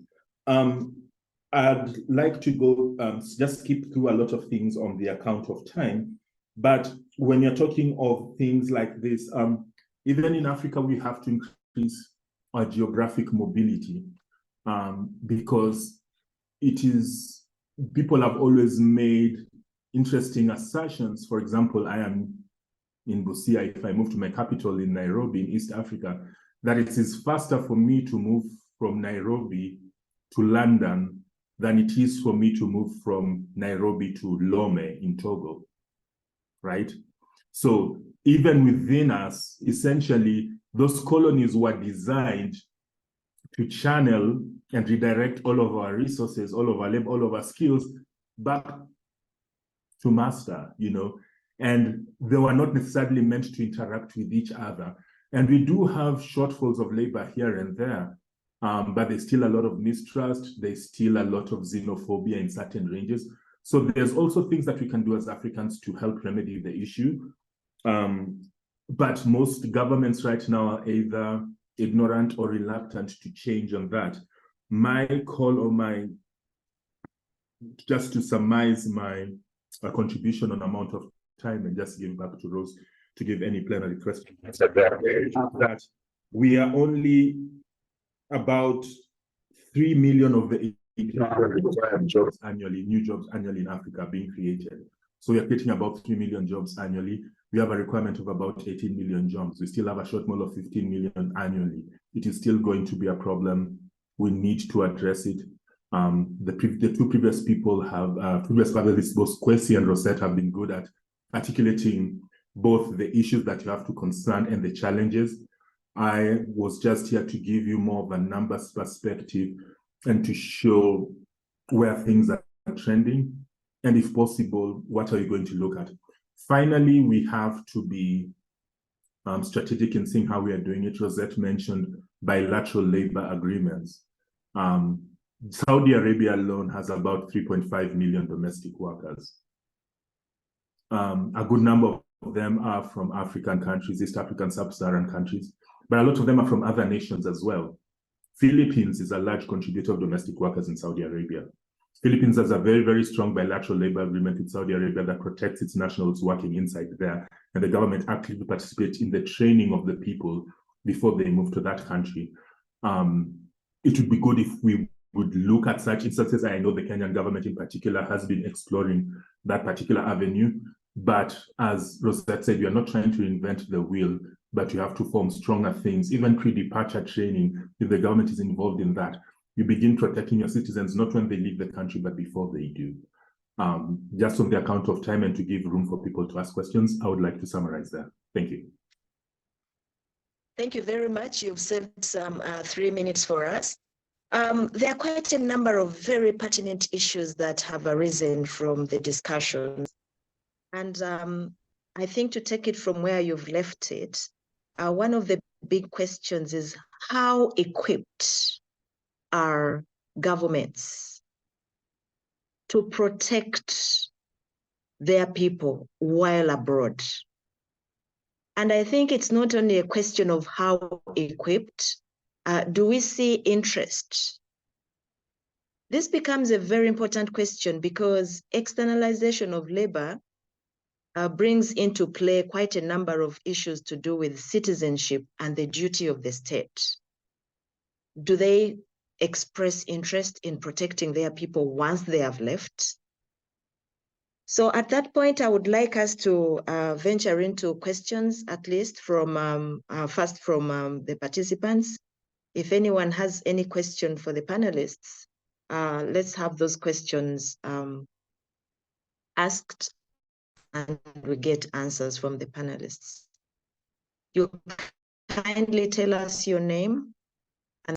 I'd like to go, just skip through a lot of things on the account of time, but when you're talking of things like this, even in Africa, we have to increase our geographic mobility because people have always made interesting assertions. For example, I am in Busia. If I move to my capital in Nairobi in East Africa, that it is faster for me to move from Nairobi to London than it is for me to move from Nairobi to Lome in Togo, right? So even within us, essentially, those colonies were designed to channel and redirect all of our resources, all of our labor, all of our skills back to master, you know, and they were not necessarily meant to interact with each other. And we do have shortfalls of labor here and there, but there's still a lot of mistrust. There's still a lot of xenophobia in certain ranges. So there's also things that we can do as Africans to help remedy the issue. But most governments right now are either ignorant or reluctant to change on that. My call or just to surmise my contribution on amount of time and just give back to Rose to give any plenary questions, that we are only about 3 million of the jobs annually, new jobs annually in Africa being created. So we are creating about 3 million jobs annually. We have a requirement of about 18 million jobs. We still have a shortfall of 15 million annually. It is still going to be a problem. We need to address it. The two previous people have, previous panelists, both Kwesi and Rosette, have been good at articulating both the issues that you have to concern and the challenges. I was just here to give you more of a numbers perspective and to show where things are trending, and if possible, what are you going to look at? Finally, we have to be strategic in seeing how we are doing it. Rosette mentioned bilateral labor agreements. Saudi Arabia alone has about 3.5 million domestic workers. A good number of them are from African countries, East African, sub-Saharan countries, but a lot of them are from other nations as well. Philippines is a large contributor of domestic workers in Saudi Arabia. Philippines has a very, very strong bilateral labor agreement with Saudi Arabia that protects its nationals working inside there, and the government actively participates in the training of the people before they move to that country. It would be good if we would look at such instances. I know the Kenyan government in particular has been exploring that particular avenue, but as Rosette said, we are not trying to invent the wheel, but you have to form stronger things, even pre-departure training. If the government is involved in that, you begin protecting your citizens, not when they leave the country, but before they do. Just on the account of time and to give room for people to ask questions, I would like to summarize that. Thank you. Thank you very much. You've saved some 3 minutes for us. There are quite a number of very pertinent issues that have arisen from the discussions. And I think to take it from where you've left it, one of the big questions is how equipped are governments to protect their people while abroad? And I think it's not only a question of how equipped, do we see interest? This becomes a very important question because externalization of labor brings into play quite a number of issues to do with citizenship and the duty of the state. Do they express interest in protecting their people once they have left? So at that point, I would like us to venture into questions, at least from first from the participants. If anyone has any question for the panelists, let's have those questions asked and we get answers from the panelists. You kindly tell us your name and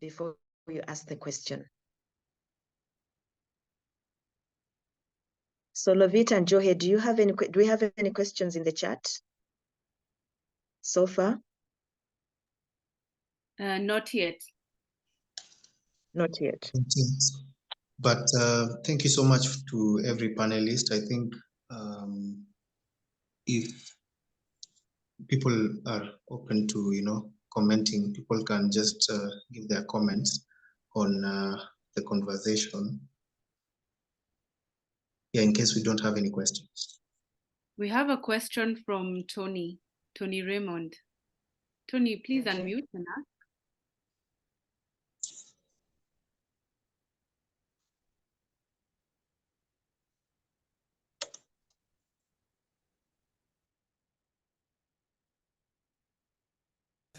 before you ask the question. So Lovita and Johe, do we have any questions in the chat so far? Not yet. Not yet. But thank you so much to every panelist. I think if people are open to, commenting, people can just give their comments on the conversation. Yeah, in case we don't have any questions. We have a question from Tony Raymond. Tony, please Okay. unmute and ask.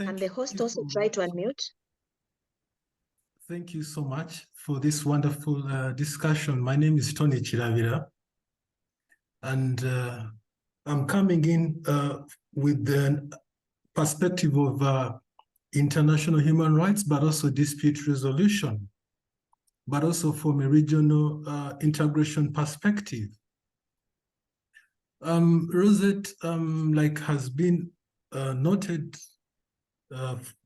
And the host also try to unmute. Thank you so much for this wonderful discussion. My name is Tony Chiravira, and I'm coming in with the perspective of international human rights, but also dispute resolution, but also from a regional integration perspective. Rosette, like has been noted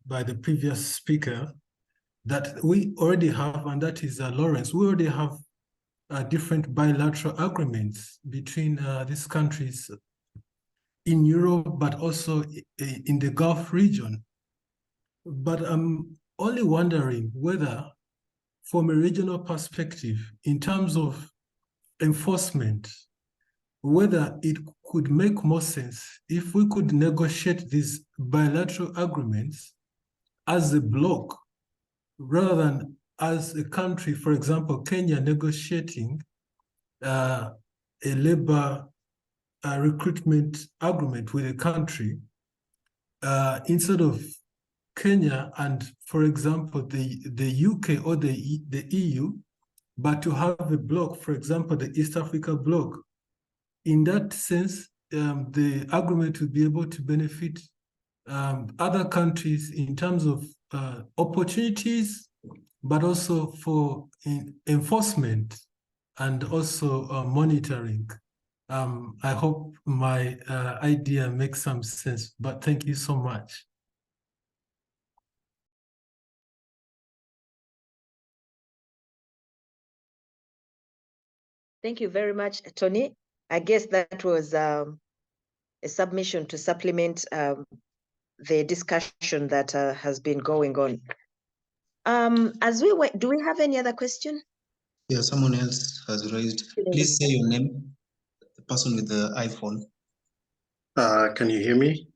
by the previous speaker, that we already have, and that is Lawrence, we already have different bilateral agreements between these countries in Europe, but also in the Gulf region. But I'm only wondering whether, from a regional perspective, in terms of enforcement, whether it could make more sense if we could negotiate these bilateral agreements as a bloc, rather than as a country, for example, Kenya negotiating a labor recruitment agreement with a country, instead of Kenya and, for example, the UK or the EU, but to have a bloc, for example, the East Africa bloc. In that sense, the agreement would be able to benefit other countries in terms of opportunities, but also for enforcement and also monitoring. I hope my idea makes some sense, but thank you so much. Thank you very much, Tony. I guess that was a submission to supplement the discussion that has been going on. As we wait, do we have any other question? Yeah, someone else has raised. Please say your name, the person with the iPhone. Can you hear me?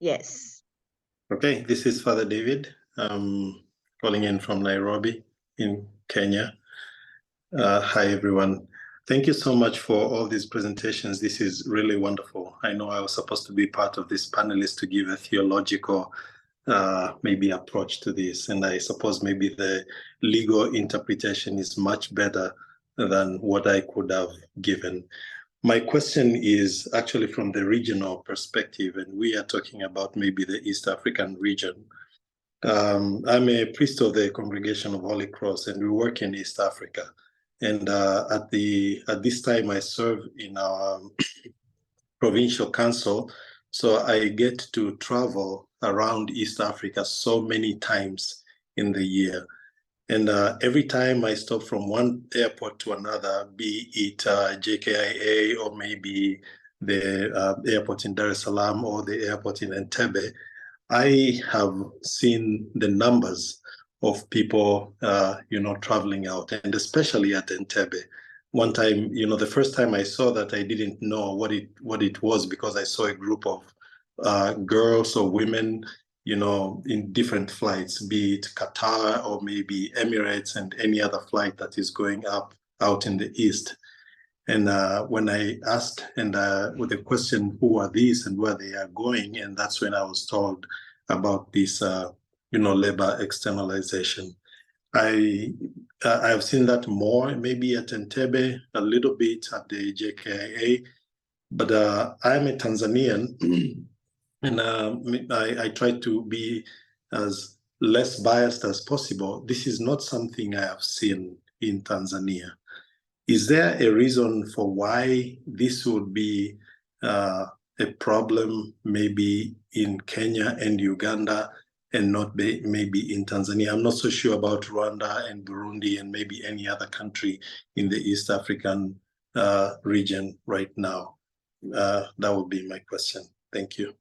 Yes. Okay, this is Father David, calling in from Nairobi in Kenya. Hi, everyone. Thank you so much for all these presentations. This is really wonderful. I know I was supposed to be part of this panelist to give a theological maybe approach to this, and I suppose maybe the legal interpretation is much better than what I could have given. My question is actually from the regional perspective, and we are talking about maybe the East African region. I'm a priest of the Congregation of Holy Cross, and we work in East Africa. And at this time, I serve in our provincial council, so I get to travel around East Africa so many times in the year. And every time I stop from one airport to another, be it JKIA or maybe the airport in Dar es Salaam or the airport in Entebbe, I have seen the numbers of people, traveling out, and especially at Entebbe. One time, the first time I saw that, I didn't know what it was, because I saw a group of girls or women, in different flights, be it Qatar or maybe Emirates and any other flight that is going out in the East. And when I asked with the question, who are these and where they are going? And that's when I was told about this, labor externalization. I've seen that more, maybe at Entebbe, a little bit at the JKIA, but I'm a Tanzanian, and I try to be as less biased as possible. This is not something I have seen in Tanzania. Is there a reason for why this would be a problem maybe in Kenya and Uganda and not maybe in Tanzania? I'm not so sure about Rwanda and Burundi and maybe any other country in the East African region right now. That would be my question. Thank you.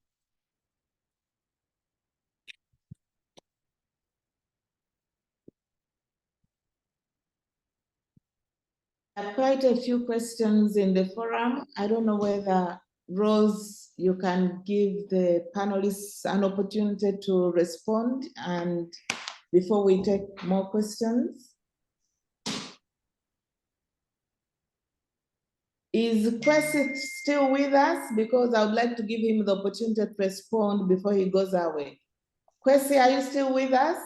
There are quite a few questions in the forum. I don't know whether, Rose, you can give the panelists an opportunity to respond and before we take more questions. Is Kwesi still with us? Because I would like to give him the opportunity to respond before he goes away. Kwesi, are you still with us?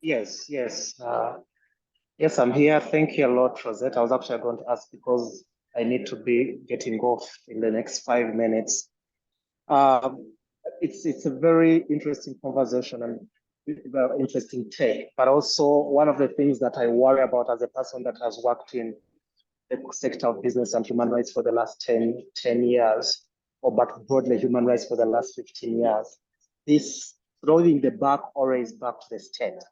Yes, yes. Yes, I'm here. Thank you a lot, Rosette. I was actually going to ask because I need to be getting off in the next 5 minutes. It's a very interesting conversation and very interesting take, but also one of the things that I worry about as a person that has worked in the sector of business and human rights for the last 10 years, but broadly human rights for the last 15 years, this throwing the buck always back to the state.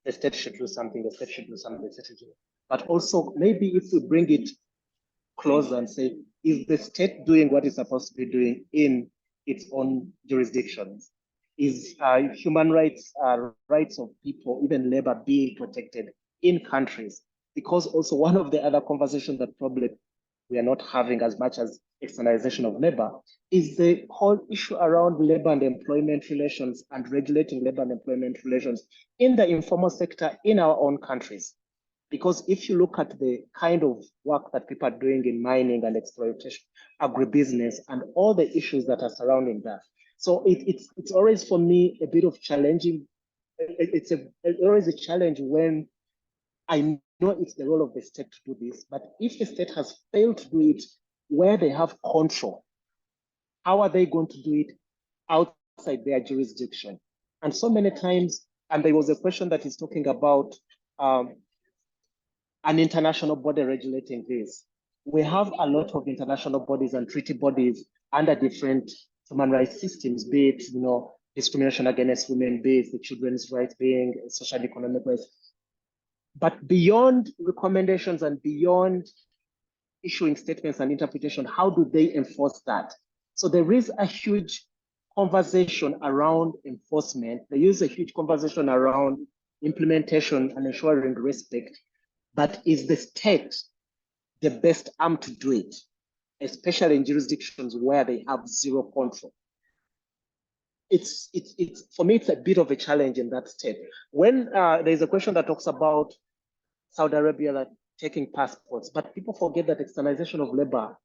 The state should do something, the state should do something, the state should do. But also maybe if we bring it closer and say, is the state doing what it's supposed to be doing in its own jurisdictions? Is human rights, rights of people, even labor being protected in countries? Because also one of the other conversations that probably we are not having as much as externalization of labor is the whole issue around labor and employment relations and regulating labor and employment relations in the informal sector in our own countries. Because if you look at the kind of work that people are doing in mining and exploitation, agribusiness, and all the issues that are surrounding that. So it's always for me a bit of challenging. It's always a challenge when I know it's the role of the state to do this, but if the state has failed to do it where they have control, how are they going to do it outside their jurisdiction? And so many times, and there was a question that is talking about an international body regulating this. We have a lot of international bodies and treaty bodies under different human rights systems, be it, discrimination against women, be it the children's rights, being social and economic rights. But beyond recommendations and beyond issuing statements and interpretation, how do they enforce that? So there is a huge conversation around enforcement. There is a huge conversation around implementation and ensuring respect. But is the state the best arm to do it, especially in jurisdictions where they have zero control? It's for me, it's a bit of a challenge in that state. When there's a question that talks about Saudi Arabia like taking passports, but people forget that externalization of labor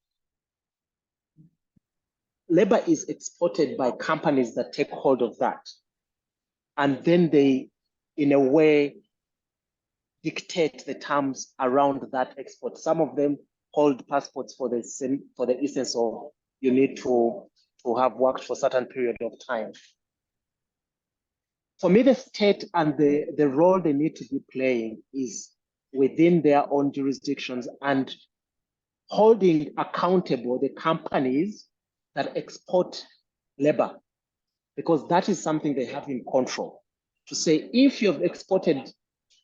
is exported by companies that take hold of that. And then they, in a way, dictate the terms around that export. Some of them hold passports for the instance of you need to have worked for a certain period of time. For me, the state and the role they need to be playing is within their own jurisdictions and holding accountable the companies that export labor, because that is something they have in control. To say, if you've exported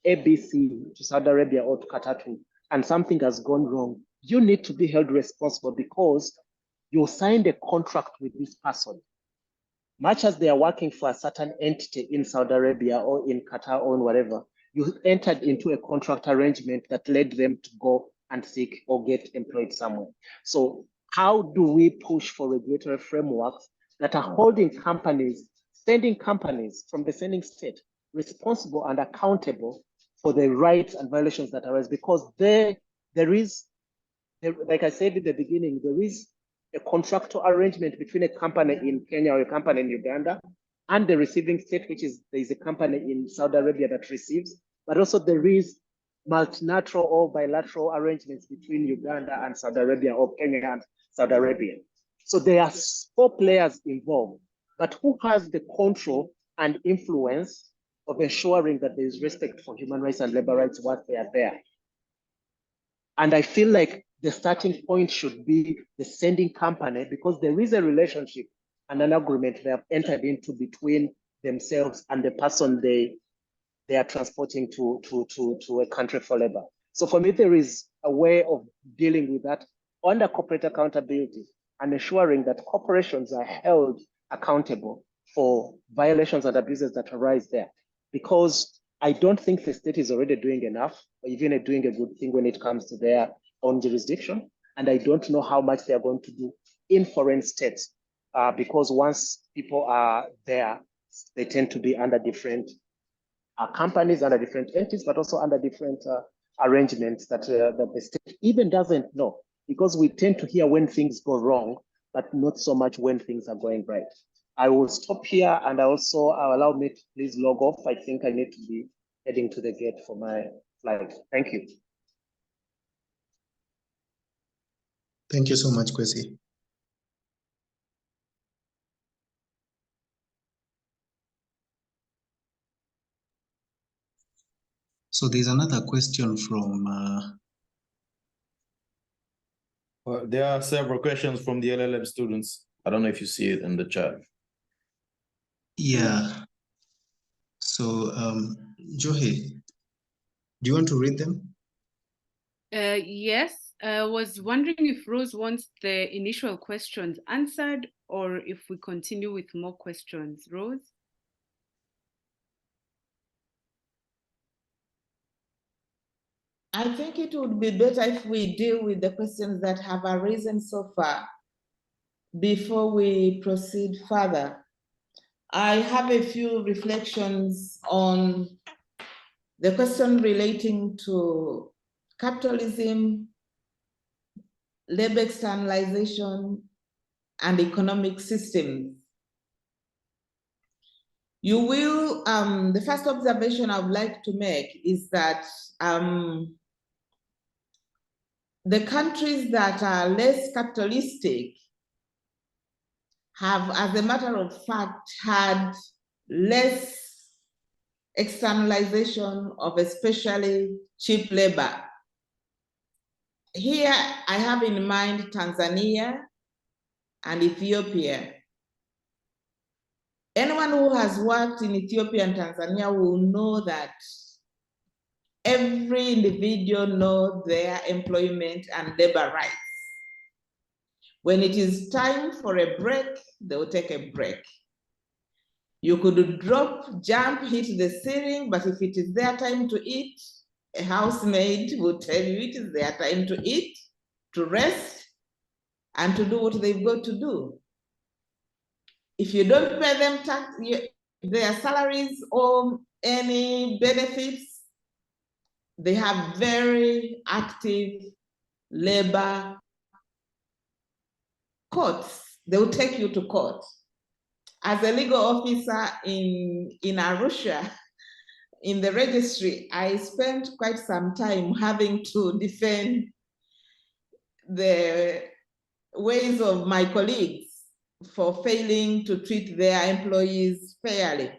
ABC to Saudi Arabia or to Qatar, and something has gone wrong, you need to be held responsible because you signed a contract with this person. Much as they are working for a certain entity in Saudi Arabia or in Qatar or in whatever, you entered into a contract arrangement that led them to go and seek or get employed somewhere. So how do we push for regulatory frameworks that are holding companies, sending companies from the sending state responsible and accountable for the rights and violations that arise? Because there is, like I said in the beginning, there is a contractual arrangement between a company in Kenya or a company in Uganda and the receiving state, which is there is a company in Saudi Arabia that receives, but also there is multilateral or bilateral arrangements between Uganda and Saudi Arabia, or Kenya and Saudi Arabia. So there are 4 players involved, but who has the control and influence of ensuring that there is respect for human rights and labor rights once they are there? And I feel like the starting point should be the sending company, because there is a relationship and an agreement they have entered into between themselves and the person they are transporting to a country for labor. So for me, there is a way of dealing with that under corporate accountability and ensuring that corporations are held accountable for violations and abuses that arise there. Because I don't think the state is already doing enough, or even doing a good thing when it comes to their own jurisdiction. And I don't know how much they are going to do in foreign states, because once people are there, they tend to be under different companies, under different entities, but also under different arrangements that the state even doesn't know, because we tend to hear when things go wrong, but not so much when things are going right. I will stop here, and I'll allow me to please log off. I think I need to be heading to the gate for my flight. Thank you. Thank you so much, Kwesi. So there's another question from... Well, there are several questions from the LLM students. I don't know if you see it in the chat. Yeah. So, Johi, do you want to read them? Yes, I was wondering if Rose wants the initial questions answered, or if we continue with more questions. Rose? I think it would be better if we deal with the questions that have arisen so far before we proceed further. I have a few reflections on the question relating to capitalism, labor externalization, and economic systems. You will, the first observation I would like to make is that the countries that are less capitalistic have, as a matter of fact, had less externalization of especially cheap labor. Here I have in mind Tanzania and Ethiopia. Anyone who has worked in Ethiopia and Tanzania will know that every individual knows their employment and labor rights. When it is time for a break, they will take a break. You could drop, jump, hit the ceiling, but if it is their time to eat, a housemaid will tell you it is their time to eat, to rest, and to do what they've got to do. If you don't pay them tax, their salaries or any benefits, they have very active labor courts. They will take you to court. As a legal officer in Arusha, in the registry, I spent quite some time having to defend the ways of my colleagues for failing to treat their employees fairly.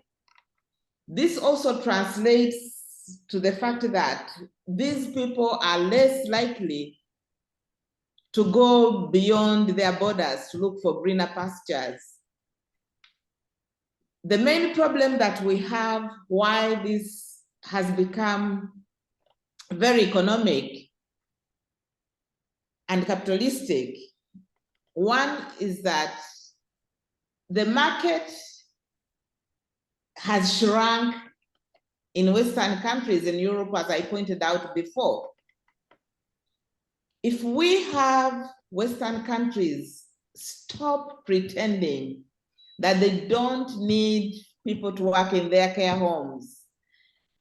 This also translates to the fact that these people are less likely to go beyond their borders to look for greener pastures. The main problem that we have, why this has become very economic and capitalistic, one is that the market has shrunk in Western countries, in Europe, as I pointed out before. If we have Western countries stop pretending that they don't need people to work in their care homes,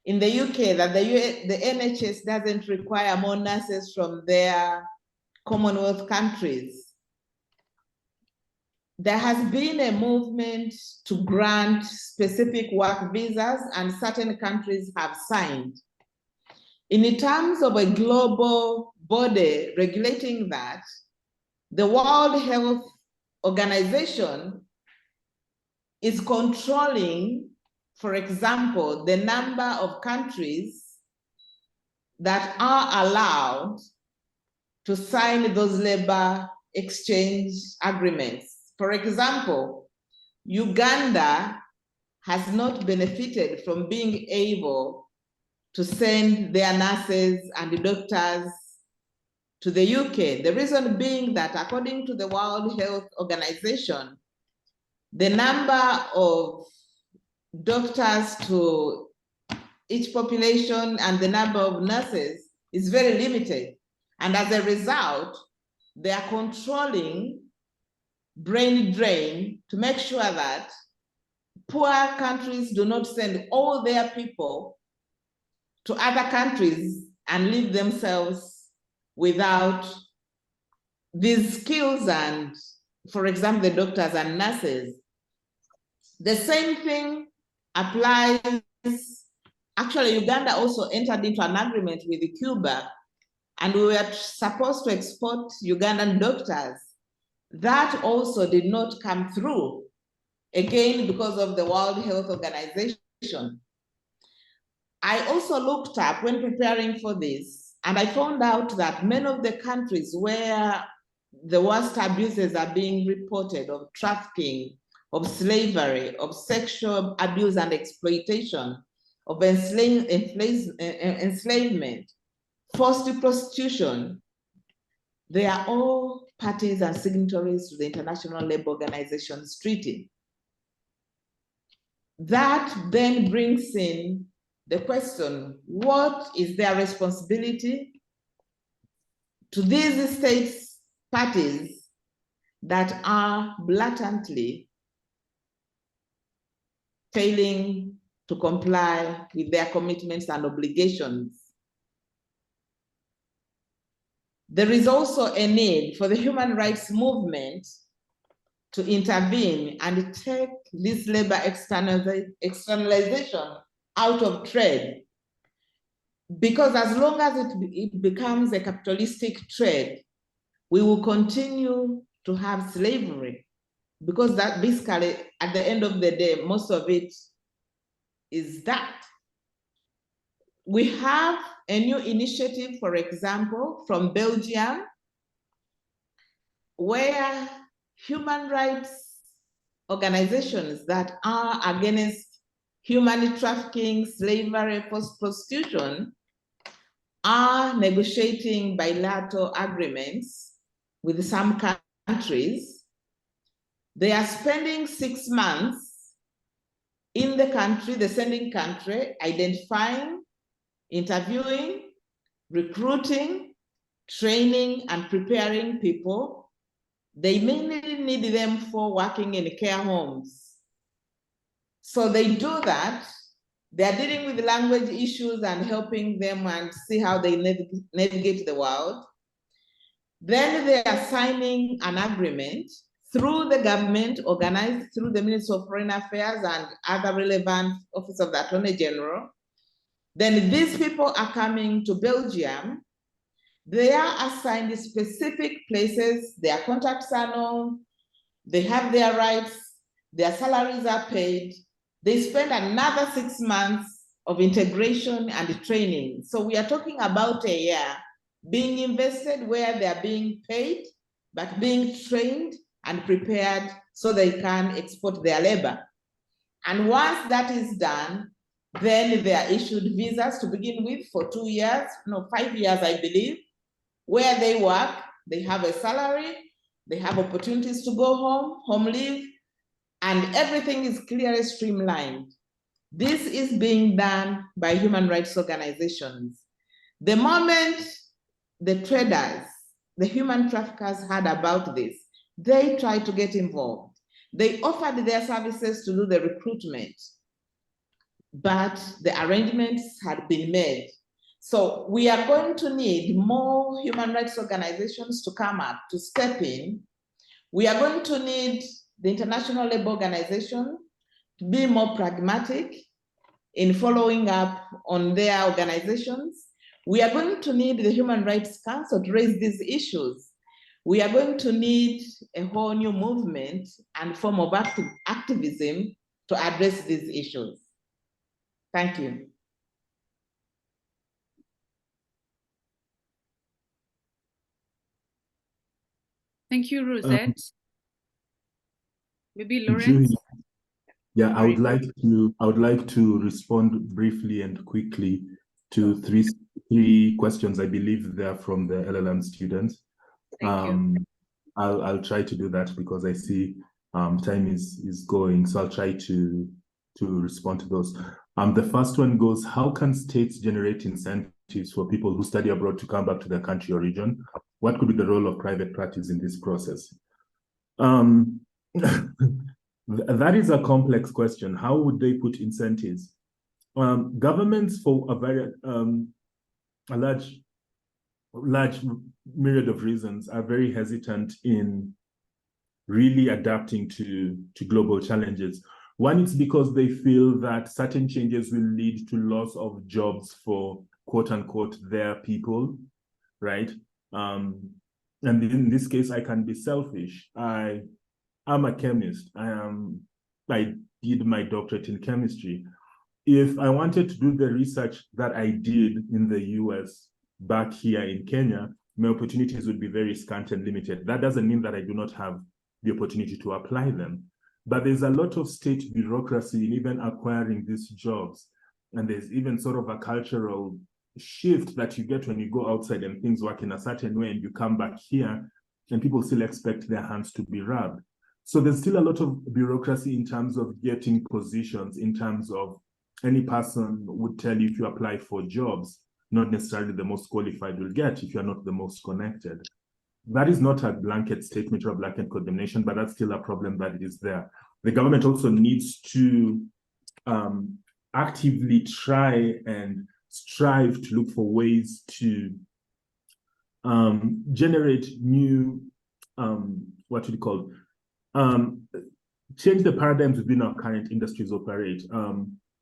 in the UK, that the NHS doesn't require more nurses from their Commonwealth countries, there has been a movement to grant specific work visas, and certain countries have signed. In terms of a global body regulating that, the World Health Organization is controlling, for example, the number of countries that are allowed to sign those labor exchange agreements. For example, Uganda has not benefited from being able to send their nurses and doctors to the UK. The reason being that according to the World Health Organization, the number of doctors to each population and the number of nurses is very limited. And as a result, they are controlling brain drain to make sure that poor countries do not send all their people to other countries and leave themselves without these skills and, for example, the doctors and nurses. The same thing applies. Actually, Uganda also entered into an agreement with Cuba, and we were supposed to export Ugandan doctors. That also did not come through, again, because of the World Health Organization. I also looked up when preparing for this, and I found out that many of the countries where the worst abuses are being reported of trafficking, of slavery, of sexual abuse and exploitation, of enslavement, forced prostitution, they are all parties and signatories to the International Labour Organization's treaty. That then brings in the question, what is their responsibility to these states parties that are blatantly failing to comply with their commitments and obligations? There is also a need for the human rights movement to intervene and take this labor externalization out of trade. Because as long as it becomes a capitalistic trade, we will continue to have slavery, because that basically, at the end of the day, most of it is that. We have a new initiative, for example, from Belgium, where human rights organizations that are against human trafficking, slavery, forced prostitution are negotiating bilateral agreements with some countries. They are spending 6 months in the country, the sending country, identifying, interviewing, recruiting, training, and preparing people. They mainly need them for working in care homes. So they do that. They're dealing with language issues and helping them and see how they navigate the world. Then they are signing an agreement through the government, organized through the Ministry of Foreign Affairs and other relevant Office of the Attorney General. Then these people are coming to Belgium. They are assigned specific places, their contacts are known, they have their rights, their salaries are paid. They spend another 6 months of integration and training. So we are talking about a year being invested where they are being paid, but being trained and prepared so they can export their labor. And once that is done, then they are issued visas to begin with for 2 years, no, 5 years, I believe, where they work, they have a salary, they have opportunities to go home, home leave, and everything is clearly streamlined. This is being done by human rights organizations. The moment the traders, the human traffickers heard about this, they tried to get involved. They offered their services to do the recruitment, but the arrangements had been made. So we are going to need more human rights organizations to come up, to step in. We are going to need the International Labour Organization to be more pragmatic in following up on their organizations. We are going to need the Human Rights Council to raise these issues. We are going to need a whole new movement and form of activism to address these issues. Thank you. Thank you, Rosette. Maybe Lawrence? Yeah, I would like to respond briefly and quickly to three questions. I believe they're from the LLM students. Thank you. I'll try to do that because I see time is going, so I'll try to respond to those. The first one goes, how can states generate incentives for people who study abroad to come back to their country or region? What could be the role of private practice in this process? That is a complex question. How would they put incentives? Governments, for a very a large myriad of reasons, are very hesitant in really adapting to global challenges. One is because they feel that certain changes will lead to loss of jobs for quote unquote their people, right? And in this case, I can be selfish. I'm a chemist. I did my doctorate in chemistry. If I wanted to do the research that I did in the US back here in Kenya, my opportunities would be very scant and limited. That doesn't mean that I do not have the opportunity to apply them. But there's a lot of state bureaucracy in even acquiring these jobs. And there's even sort of a cultural shift that you get when you go outside and things work in a certain way and you come back here and people still expect their hands to be rubbed. So there's still a lot of bureaucracy in terms of getting positions, in terms of any person would tell you if you apply for jobs, not necessarily the most qualified will get if you're not the most connected. That is not a blanket statement or a blanket condemnation, but that's still a problem that is there. The government also needs to actively try and strive to look for ways to generate new, change the paradigms within our current industries operate.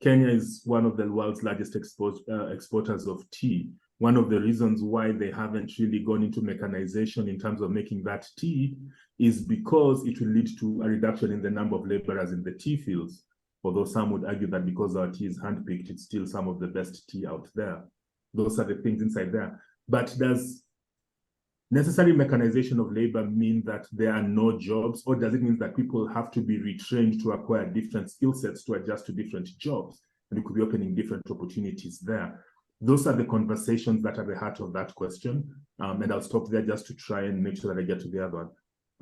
Kenya is one of the world's largest exporters of tea. One of the reasons why they haven't really gone into mechanization in terms of making that tea is because it will lead to a reduction in the number of laborers in the tea fields. Although some would argue that because our tea is handpicked, it's still some of the best tea out there. Those are the things inside there. But does necessary mechanization of labor mean that there are no jobs, or does it mean that people have to be retrained to acquire different skill sets to adjust to different jobs? And it could be opening different opportunities there. Those are the conversations that are the heart of that question. And I'll stop there just to try and make sure that I get to the other one.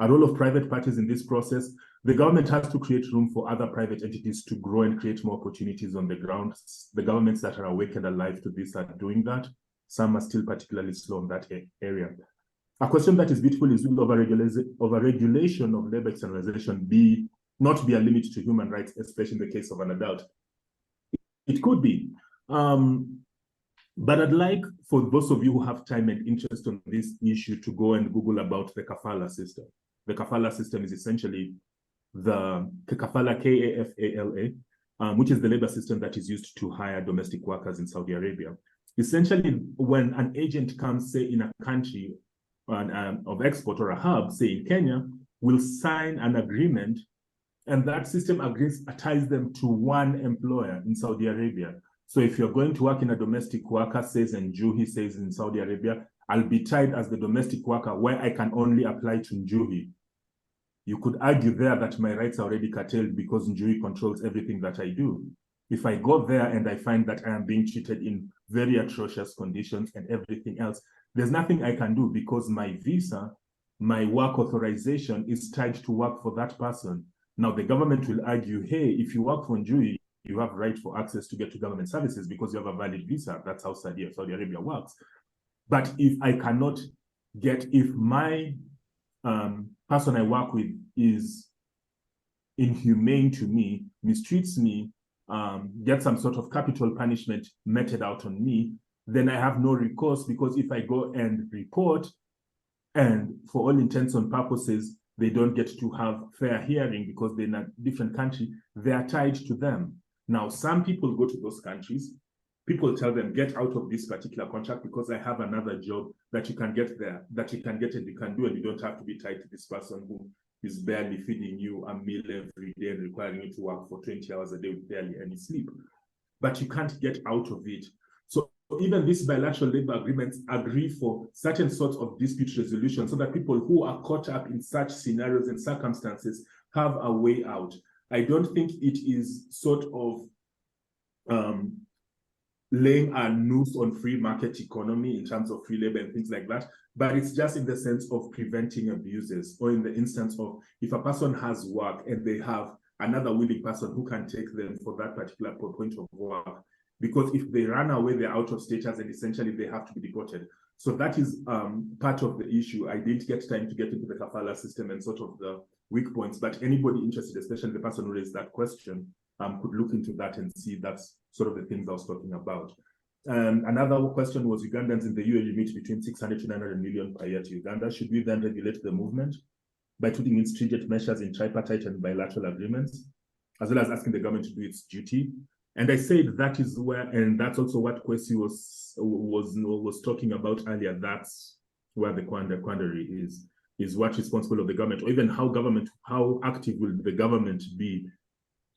A role of private parties in this process, the government has to create room for other private entities to grow and create more opportunities on the ground. The governments that are awake and alive to this are doing that. Some are still particularly slow in that area. A question that is beautiful is, will overregulation of labor externalization not be a limit to human rights, especially in the case of an adult? It could be. But I'd like for those of you who have time and interest on this issue to go and Google about the kafala system. The kafala system is essentially the kafala, K-A-F-A-L-A, which is the labor system that is used to hire domestic workers in Saudi Arabia. Essentially, when an agent comes, say, in a country of export or a hub, say in Kenya, will sign an agreement, and that system ties them to one employer in Saudi Arabia. So if you're going to work in a domestic worker, says Njuhi says in Saudi Arabia, I'll be tied as the domestic worker where I can only apply to Njuhi. You could argue there that my rights are already curtailed because Njuhi controls everything that I do. If I go there and I find that I am being treated in very atrocious conditions and everything else, there's nothing I can do because my visa, my work authorization is tied to work for that person. Now the government will argue, hey, if you work for Njuhi, you have right for access to get to government services because you have a valid visa. That's how Saudi Arabia works. But if I cannot if my person I work with is inhumane to me, mistreats me, get some sort of capital punishment meted out on me, then I have no recourse, because if I go and report, and for all intents and purposes, they don't get to have fair hearing because they're in a different country, they are tied to them. Now, some people go to those countries, people tell them, get out of this particular contract because I have another job that you can get there, that you can get and you can do, and you don't have to be tied to this person who is barely feeding you a meal every day and requiring you to work for 20 hours a day with barely any sleep. But you can't get out of it. So even these bilateral labor agreements agree for certain sorts of dispute resolution so that people who are caught up in such scenarios and circumstances have a way out. I don't think it is sort of laying a noose on free market economy in terms of free labor and things like that, but it's just in the sense of preventing abuses, or in the instance of if a person has work and they have another willing person who can take them for that particular point of work, because if they run away, they're out of status and essentially they have to be deported. So that is part of the issue. I didn't get time to get into the kafala system and sort of the weak points, but anybody interested, especially the person who raised that question, could look into that and see that's sort of the things I was talking about. Another question was Ugandans in the UAE remit between 600 to 900 million per year to Uganda. Should we then regulate the movement by putting in stringent measures in tripartite and bilateral agreements, as well as asking the government to do its duty? And I said that is where, and that's also what Kwesi was talking about earlier. That's where the quandary is what's responsible of the government, or even how active will the government be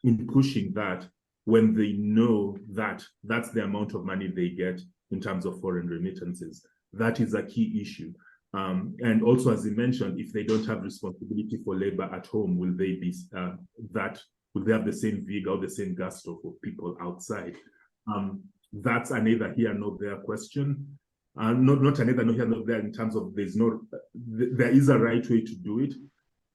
in pushing that when they know that that's the amount of money they get in terms of foreign remittances. That is a key issue. And also, as he mentioned, if they don't have responsibility for labor at home, will they be will they have the same vigor or the same gusto for people outside? That's a neither here nor there question. Not a neither here nor there in terms of there is a right way to do it,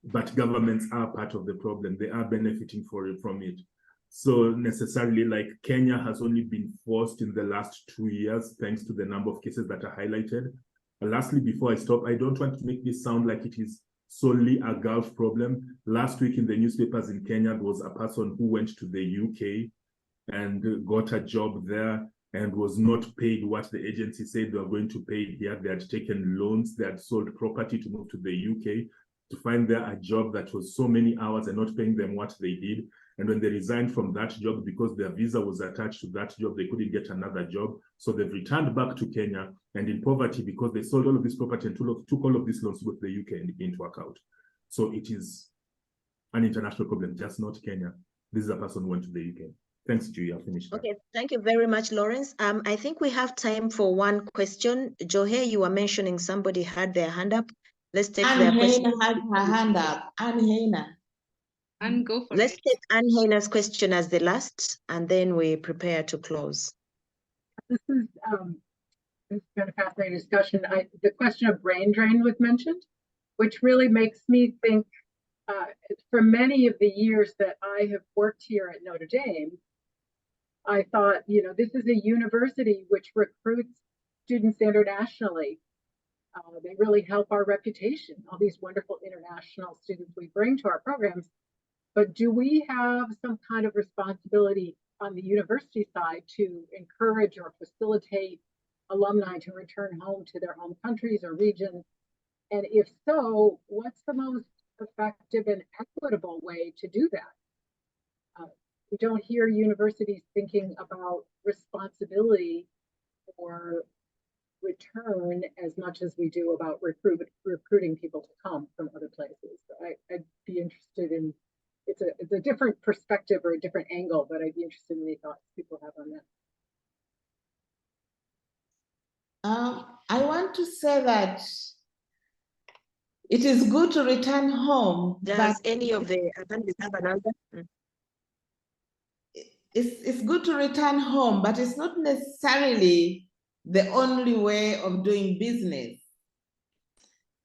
but governments are part of the problem. They are benefiting from it. So necessarily, like Kenya has only been forced in the last 2 years, thanks to the number of cases that are highlighted. And lastly, before I stop, I don't want to make this sound like it is solely a Gulf problem. Last week in the newspapers in Kenya, there was a person who went to the UK and got a job there and was not paid what the agency said they were going to pay here. They had taken loans, they had sold property to move to the UK to find there a job that was so many hours and not paying them what they did. And when they resigned from that job, because their visa was attached to that job, they couldn't get another job. So they've returned back to Kenya and in poverty because they sold all of this property and took all of these loans to go to the UK and it didn't work out. So it is an international problem, just not Kenya. This is a person who went to the UK. Thanks, Julie. I'll finish that. Okay, thank you very much, Lawrence. I think we have time for one question. Johe, you were mentioning somebody had their hand up. Let's take their question. Anne had her hand up. And go for Let's it. take Anne Haina's question as the last, and then we prepare to close. This has been a fascinating discussion. The question of brain drain was mentioned, which really makes me think, for many of the years that I have worked here at Notre Dame, I thought, this is a university which recruits students internationally. They really help our reputation, all these wonderful international students we bring to our programs. But do we have some kind of responsibility on the university side to encourage or facilitate alumni to return home to their home countries or regions? And if so, what's the most effective and equitable way to do that? We don't hear universities thinking about responsibility for return as much as we do about recruiting people to come from other places. I'd be interested in, it's a different perspective or a different angle, but I'd be interested in any thoughts people have on that. I want to say that it is good to return home. Does any of the attendees have an answer? It's good to return home, but it's not necessarily the only way of doing business.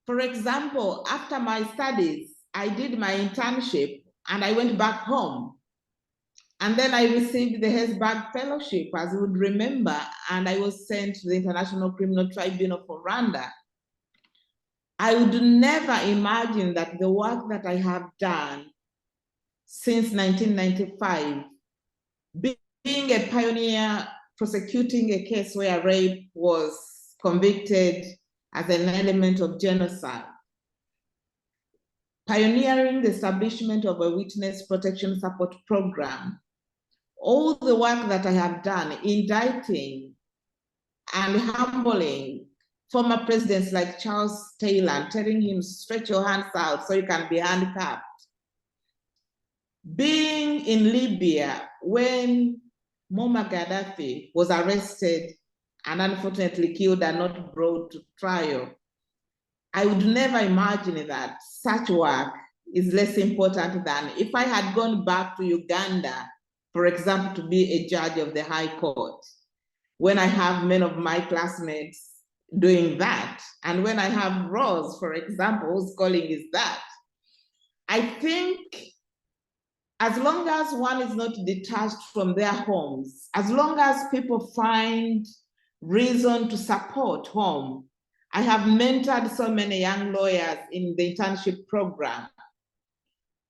For example, after my studies, I did my internship and I went back home. And then I received the Hesburgh Fellowship, as you would remember, and I was sent to the International Criminal Tribunal for Rwanda. I would never imagine that the work that I have done since 1995, being a pioneer, prosecuting a case where rape was convicted as an element of genocide, pioneering the establishment of a witness protection support program, all the work that I have done indicting and humbling former presidents like Charles Taylor, telling him, stretch your hands out so you can be handcuffed. Being in Libya when Muammar Gaddafi was arrested and unfortunately killed and not brought to trial, I would never imagine that such work is less important than if I had gone back to Uganda, for example, to be a judge of the High Court, when I have many of my classmates doing that, and when I have Rose, for example, whose calling is that. I think as long as one is not detached from their homes, as long as people find reason to support home. I have mentored so many young lawyers in the internship program.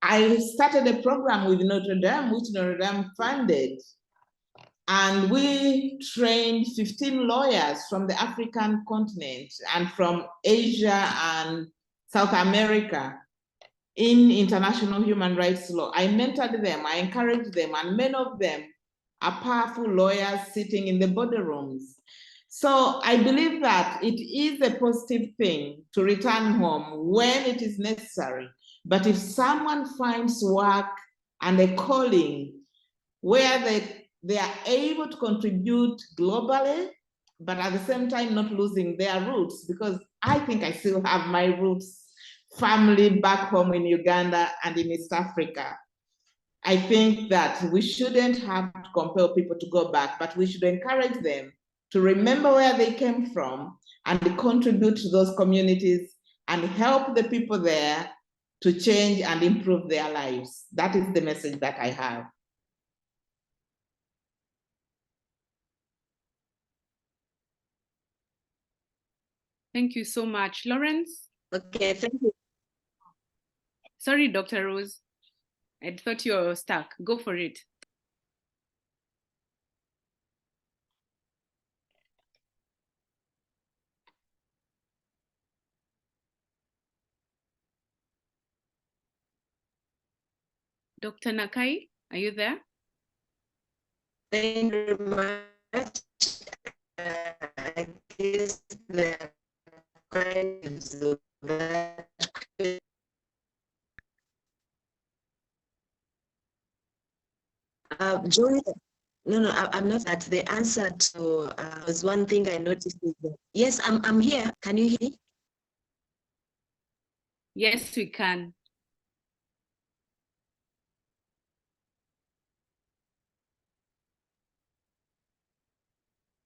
I started a program with Notre Dame, which Notre Dame funded. And we trained 15 lawyers from the African continent and from Asia and South America in international human rights law. I mentored them, I encouraged them, and many of them are powerful lawyers sitting in the boardrooms. So I believe that it is a positive thing to return home when it is necessary. But if someone finds work and a calling where they are able to contribute globally, but at the same time not losing their roots, because I think I still have my roots, family back home in Uganda and in East Africa. I think that we shouldn't have to compel people to go back, but we should encourage them to remember where they came from and contribute to those communities and help the people there to change and improve their lives. That is the message that I have. Thank you so much. Lawrence? Okay, thank you. Sorry, Dr. Rose. I thought you were stuck. Go for it. Dr. Nakai, are you there? Thank you very much. I guess the questions of that. Joy, no, I'm not at the answer to was one thing I noticed is that, yes, I'm here. Can you hear me? Yes, we can.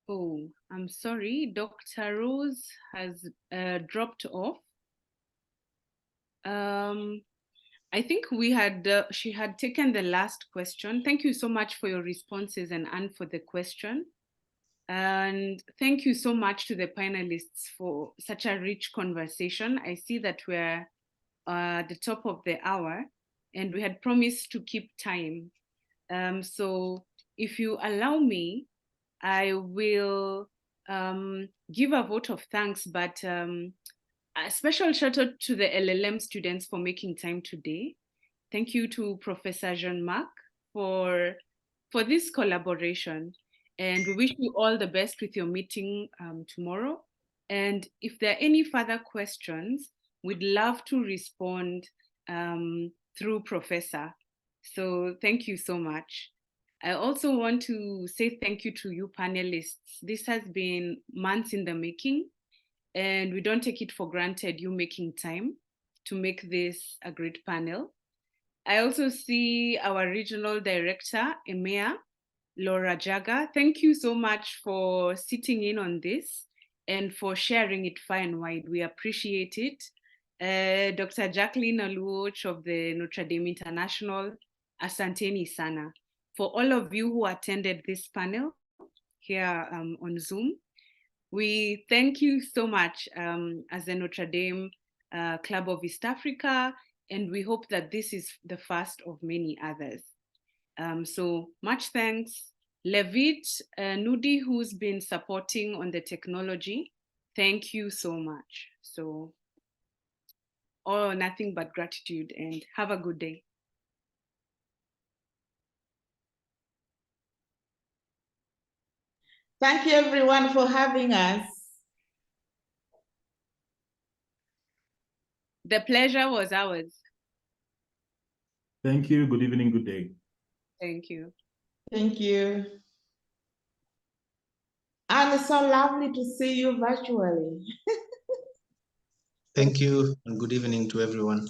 Oh, I'm sorry. Dr. Rose has dropped off. I think she had taken the last question. Thank you so much for your responses and Anne for the question. And thank you so much to the panelists for such a rich conversation. I see that we're at the top of the hour and we had promised to keep time. So if you allow me, I will give a vote of thanks, but a special shout out to the LLM students for making time today. Thank you to Professor Jean-Marc for this collaboration. And we wish you all the best with your meeting tomorrow. And if there are any further questions, we'd love to respond through Professor. So thank you so much. I also want to say thank you to you panelists. This has been months in the making, and we don't take it for granted you making time to make this a great panel. I also see our regional director, EMEA, Laura Jaga. Thank you so much for sitting in on this and for sharing it far and wide. We appreciate it. Dr. Jacqueline Aluoch of the Notre Dame International, asanteni sana. For all of you who attended this panel here on Zoom, we thank you so much as the Notre Dame Club of East Africa, and we hope that this is the first of many others. So much thanks. Levit Nudi, who's been supporting on the technology, thank you so much. So all nothing but gratitude, and have a good day. Thank you everyone for having us. The pleasure was ours. Thank you. Good evening, good day. Thank you. Thank you. And it's so lovely to see you virtually. Thank you and good evening to everyone.